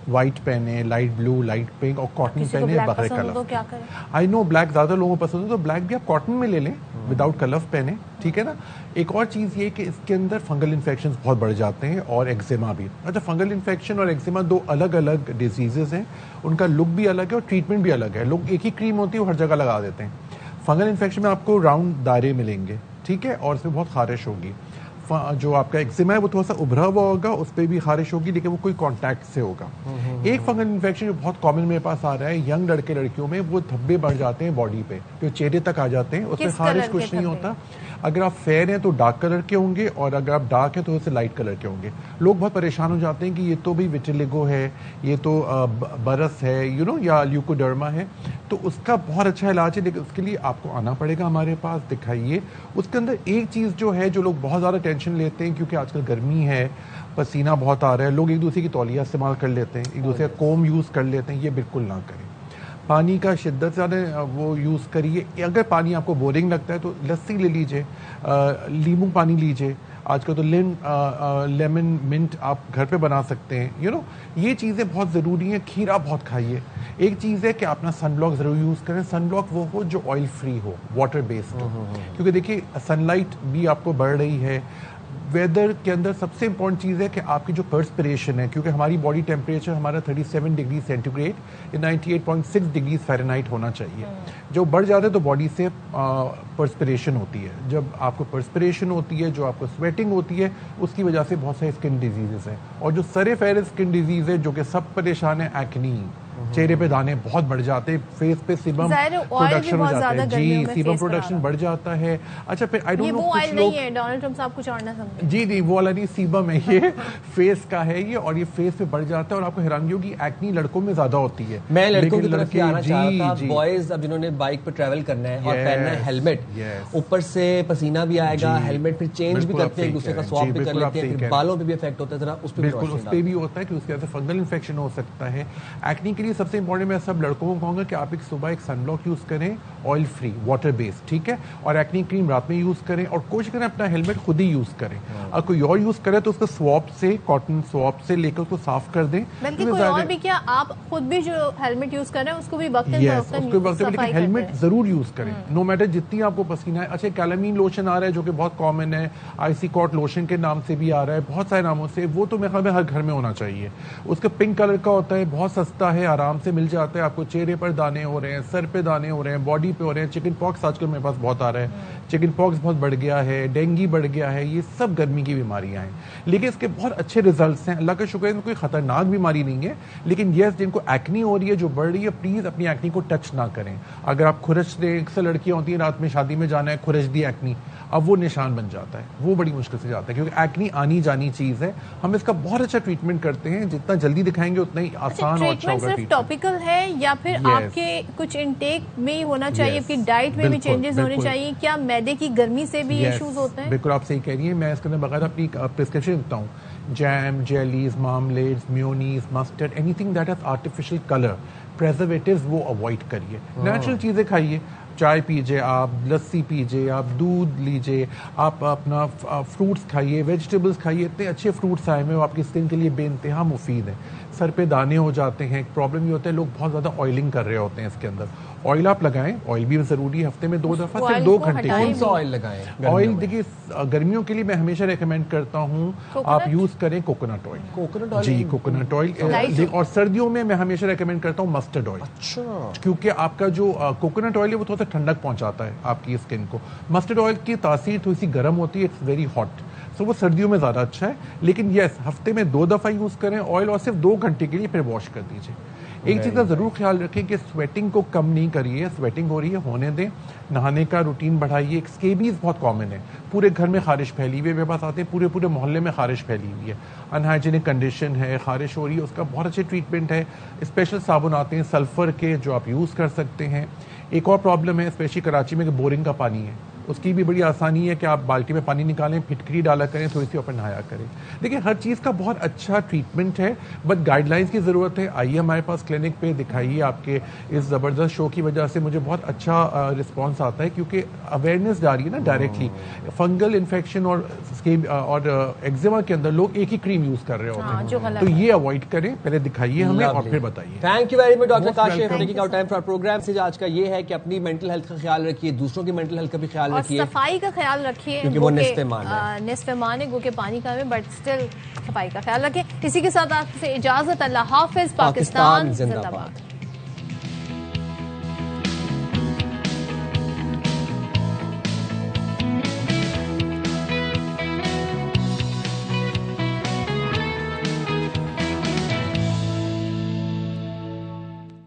وائٹ پہنے, لائٹ بلو, لائٹ پنک اور کاٹن پہنے بغیر کلر. آئی نو بلیک زیادہ لوگوں کو پسند ہے, تو بلیک بھی آپ کاٹن میں لے لیں وداؤٹ کلف پہنے, ٹھیک ہے نا. ایک اور چیز یہ کہ اس کے اندر فنگل انفیکشن بہت بڑھ جاتے ہیں اور ایگزیما بھی. اچھا, فنگل انفیکشن اور ایگزیما دو الگ الگ ڈیزیزز ہیں, ان کا لک بھی الگ ہے اور ٹریٹمنٹ بھی الگ ہے. لوگ ایک ہی کریم ہوتی ہے وہ ہر جگہ لگا دیتے ہیں. فنگل انفیکشن میں آپ کو راؤنڈ دائرے ملیں گے, ٹھیک ہے, اور اس میں بہت خارش ہوگی. جو آپ کا ایگزیما ہے وہ تھوڑا سا ابھرا ہوا ہوگا, اس پہ بھی خارش ہوگی, لیکن وہ کوئی کانٹیکٹ سے ہوگا. ایک فنگل انفیکشن جو بہت کامن میرے پاس آ رہا ہے ینگ لڑکے لڑکیوں میں, وہ دھبے بڑھ جاتے ہیں باڈی پہ, جو چہرے تک آ جاتے ہیں. اس میں خارش کچھ نہیں ہوتا. اگر آپ فیئر ہیں تو ڈارک کلر کے ہوں گے, اور اگر آپ ڈارک ہیں تو اسے لائٹ کلر کے ہوں گے. لوگ بہت پریشان ہو جاتے ہیں کہ یہ تو بھی ویٹیلیگو ہے, یہ تو برس ہے, یا لیوکوڈرما ہے. تو اس کا بہت اچھا علاج ہے, لیکن اس کے لیے آپ کو آنا پڑے گا ہمارے پاس, دکھائیے. اس کے اندر ایک چیز جو ہے, جو لوگ بہت زیادہ ٹینشن لیتے ہیں کیونکہ آج کل گرمی ہے, پسینہ بہت آ رہا ہے, لوگ ایک دوسرے کی تولیہ استعمال کر لیتے ہیں, ایک دوسرے کا کوم یوز کر لیتے ہیں. یہ بالکل نہ کریں. پانی کا شدت سے زیادہ وہ یوز کریے. اگر پانی آپ کو بورنگ لگتا ہے تو لسی لے لیجئے, لیمو پانی لیجئے. آج کل تو لیمن منٹ آپ گھر پہ بنا سکتے ہیں. یہ چیزیں بہت ضروری ہیں. کھیرا بہت کھائیے. ایک چیز ہے کہ اپنا سن بلاک ضرور یوز کریں. سن بلاک وہ ہو جو آئل فری ہو, واٹر بیسڈ ہو, کیونکہ دیکھیے سن لائٹ بھی آپ کو بڑھ رہی ہے. ویدر کے اندر سب سے امپورٹنٹ چیز ہے کہ آپ کی جو پرسپریشن ہے, کیونکہ ہماری باڈی ٹیمپریچر ہمارا 37 ڈگری سینٹی گریڈ 98.6 ڈگری فahrenheit ہونا چاہیے. جو بڑھ جاتا ہے تو باڈی سے پرسپریشن ہوتی ہے. جب آپ کو پرسپریشن ہوتی ہے, جو آپ کو سویٹنگ ہوتی ہے, اس کی وجہ سے بہت سارے اسکن ڈیزیزز ہیں. اور جو سر فہرست اسکن ڈیزیز ہے جو کہ سب پریشان ہے, ایکنی, چہرے پہ دانے بہت بڑھ جاتے ہیں, فیس پہ سیبم پروڈکشن ہو جاتا ہے. جی, سیبم پروڈکشن بڑھ جاتا ہے. اچھا, پھر آئی ڈونٹ نو کچھ لوگ, ڈونلڈ ٹرمپ صاحب کچھ اور نہ سمجھیں. جی وہ والا نہیں, سیبم ہے یہ, فیس کا ہے یہ, اور یہ فیس پہ بڑھ جاتا ہے. اور آپ کو حیرانگی ہوگی ایکنی لڑکوں میں زیادہ ہوتی ہے. میں لڑکوں کی طرف آنا چاہ رہا تھا. بوائز اب جنہوں نے بائک پہ ٹریول کرنا ہے اور پہننا ہے ہیلمٹ, اوپر سے پسینہ بھی آئے گا, ہیلمٹ پھر چینج بھی کرتے ہیں, ایک دوسرے کا سواپ بھی کر لیتے ہیں, پھر بالوں پہ بھی افیکٹ ہوتا ہے. ذرا اس پہ بالکل اس پہ بھی ہوتا ہے کہ اس کے وجہ سے فنگل انفیکشن ہو سکتا ہے. ایکنی کے لیے سب سے امپورٹنٹ میں سب لڑکوں کو کہوں گا کہ آپ ایک صبح ایک سن بلاک یوز کریں, آئل فری, واٹر بیسڈ, ٹھیک ہے, اور ایکنی کریم رات میں یوز کریں, اور کوشش کریں اپنا ہیلمٹ خود ہی یوز کریں. اگر کوئی اور یوز کرے تو اس کو سواپ سے, کاٹن سواپ سے لے کر اس کو صاف کر دیں. بلکہ کوئی اور بھی کیا, آپ خود بھی جو ہیلمٹ یوز کر رہے ہیں اس کو بھی وقتاً لیکن ہیلمٹ ضرور یوز کریں, نو میٹر جتنی آپ کو پسینہ ہے. اچھا, کیلامین لوشن آ رہا ہے جو کہ بہت کامن ہے, آئسی کاٹ لوشن کے نام سے بھی آ رہا ہے, بہت سارے ناموں سے. وہ تو میرے خیال میں ہر گھر میں ہونا چاہیے. اس کا پنک کلر کا ہوتا ہے, بہت سستا ہے, آرام سے مل جاتا ہے. آپ کو چہرے پر دانے ہو رہے ہیں, سر پہ دانے ہو رہے ہیں, باڈی پہ ہو رہے ہیں, چکن پاکس آج کل میرے پاس بہت آ رہا ہے, چکن پاکس بہت بڑھ گیا ہے, ڈینگی بڑھ گیا ہے, یہ سب گرمی کی بیماریاں ہیں. لیکن اس کے بہت اچھے ریزلٹس ہیں, اللہ کا شکر ہے, کوئی خطرناک بیماری نہیں ہے. لیکن یس, جن کو ایکنی ہو رہی ہے, جو بڑھ رہی ہے, پلیز اپنی ایکنی کو ٹچ نہ کریں. اگر آپ کھرچ دیں, اکثر لڑکیاں ہوتی ہیں رات میں شادی میں جانا ہے, کھرچ دی ایکنی, اب وہ نشان بن جاتا ہے, وہ بڑی مشکل سے جاتا ہے, کیونکہ ایکنی آنی جانی چیز ہے. ہم اس کا بہت اچھا ٹریٹمنٹ کرتے ہیں, جتنا جلدی دکھائیں گے اتنا ہی آسان اور اچھا ہوگا. صرف ٹاپیکل ہے یا پھر آپ کے کچھ انٹیک میں ہونا چاہیے, آپ کی ڈائٹ میں بھی چینجز ہونے چاہیے؟ کیا معدے کی گرمی سے بھی ایشوز ہوتے ہیں؟ بالکل آپ صحیح کہہ رہی ہیں. میں اس کے اندر بغیر اپنی پرسکرپشن لکھتا ہوں. Jam, jellies, marmalades, mayonnaise, mustard, anything that has artificial colour, preservatives, وہ اوائڈ کریے. نیچرل چیزیں کھائیے. چائے پیجیے, آپ لسی پیجیے, آپ دودھ لیجیے, آپ اپنا فروٹس کھائیے, ویجیٹیبلس کھائیے. اتنے اچھے فروٹس آئے ہوئے, وہ آپ کی اسکن کے لیے بے انتہا مفید ہیں. سر پہ دانے ہو جاتے ہیں, ایک پرابلم یہ ہوتا ہے, لوگ بہت زیادہ آئلنگ کر رہے ہوتے ہیں. اس کے اندر آئل آپ لگائیں, آئل بھی ضروری ہے, ہفتے میں 2 دفعہ, صرف 2 گھنٹے. کون سا آئل لگائیں؟ آئل دیکھیے گرمیوں کے لیے میں ہمیشہ ریکمینڈ کرتا ہوں آپ یوز کریں کوکونٹ آئل. کوکونٹ آئل, جی کوکونٹ آئل. اور سردیوں میں میں ہمیشہ ریکمینڈ کرتا ہوں مسٹرڈ آئل. اچھا, کیونکہ آپ کا جو کوکونٹ آئل ہے وہ تھوڑا سا ٹھنڈک پہنچاتا ہے آپ کی اسکن کو. مسٹرڈ آئل کی تاثیر تھوڑی سی گرم ہوتی ہے, اٹس ویری ہاٹ, سو وہ سردیوں میں زیادہ اچھا ہے. لیکن یس, ہفتے میں 2 دفعہ یوز کریں آئل, اور صرف 2 گھنٹے کے لیے, پھر واش کر دیجیے. ایک چیز کا ضرور خیال رکھیں کہ سویٹنگ کو کم نہیں کریے. سویٹنگ ہو رہی ہے, ہونے دیں. نہانے کا روٹین بڑھائیے. اسکیبیز بہت کامن ہے, پورے گھر میں خارش پھیلی ہوئی ہے, میرے پاس آتے ہیں پورے محلے میں خارش پھیلی ہوئی ہے, انہائیجینک کنڈیشن ہے, خارش ہو رہی ہے. اس کا بہت اچھے ٹریٹمنٹ ہے. اسپیشل صابن آتے ہیں سلفر کے, جو آپ یوز کر سکتے ہیں. ایک اور پرابلم ہے اسپیشلی کراچی میں کہ بورنگ کا پانی ہے, اس کی بھی بڑی آسانی ہے کہ آپ بالٹی میں پانی نکالیں, پھٹکری ڈالا کریں, تھوڑی سی اوپر نہایا کریں. دیکھیں ہر چیز کا بہت اچھا ٹریٹمنٹ ہے, بٹ گائیڈ لائنس کی ضرورت ہے. آئیے ہمارے پاس کلینک پہ, دکھائیے. آپ کے اس زبردست شو کی وجہ سے مجھے بہت اچھا رسپانس آتا ہے, کیونکہ اویئرنیس جا رہی ہے نا ڈائریکٹلی. فنگل انفیکشن اور ایگزیما کے اندر لوگ ایک ہی کریم یوز کر رہے ہوتے ہیں, تو یہ اوائڈ کریں. پہلے دکھائیے ہمیں اور پھر بتائیے. Thank you very much doctor Kashif taking out time for programme. سے آج کا یہ ہے کہ اپنی مینٹل ہیلتھ کا خیال رکھیے, دوسروں کی مینٹل ہیلتھ کا بھی خیال رکھیے, اور صفائی کا خیال رکھیے, کیونکہ وہ نصف ایمان ہے, گو کہ پانی کا ہے, بٹ اسٹل صفائی کا خیال رکھیں. اسی کے ساتھ آپ سے اجازت, اللہ حافظ. پاکستان زندہ باد.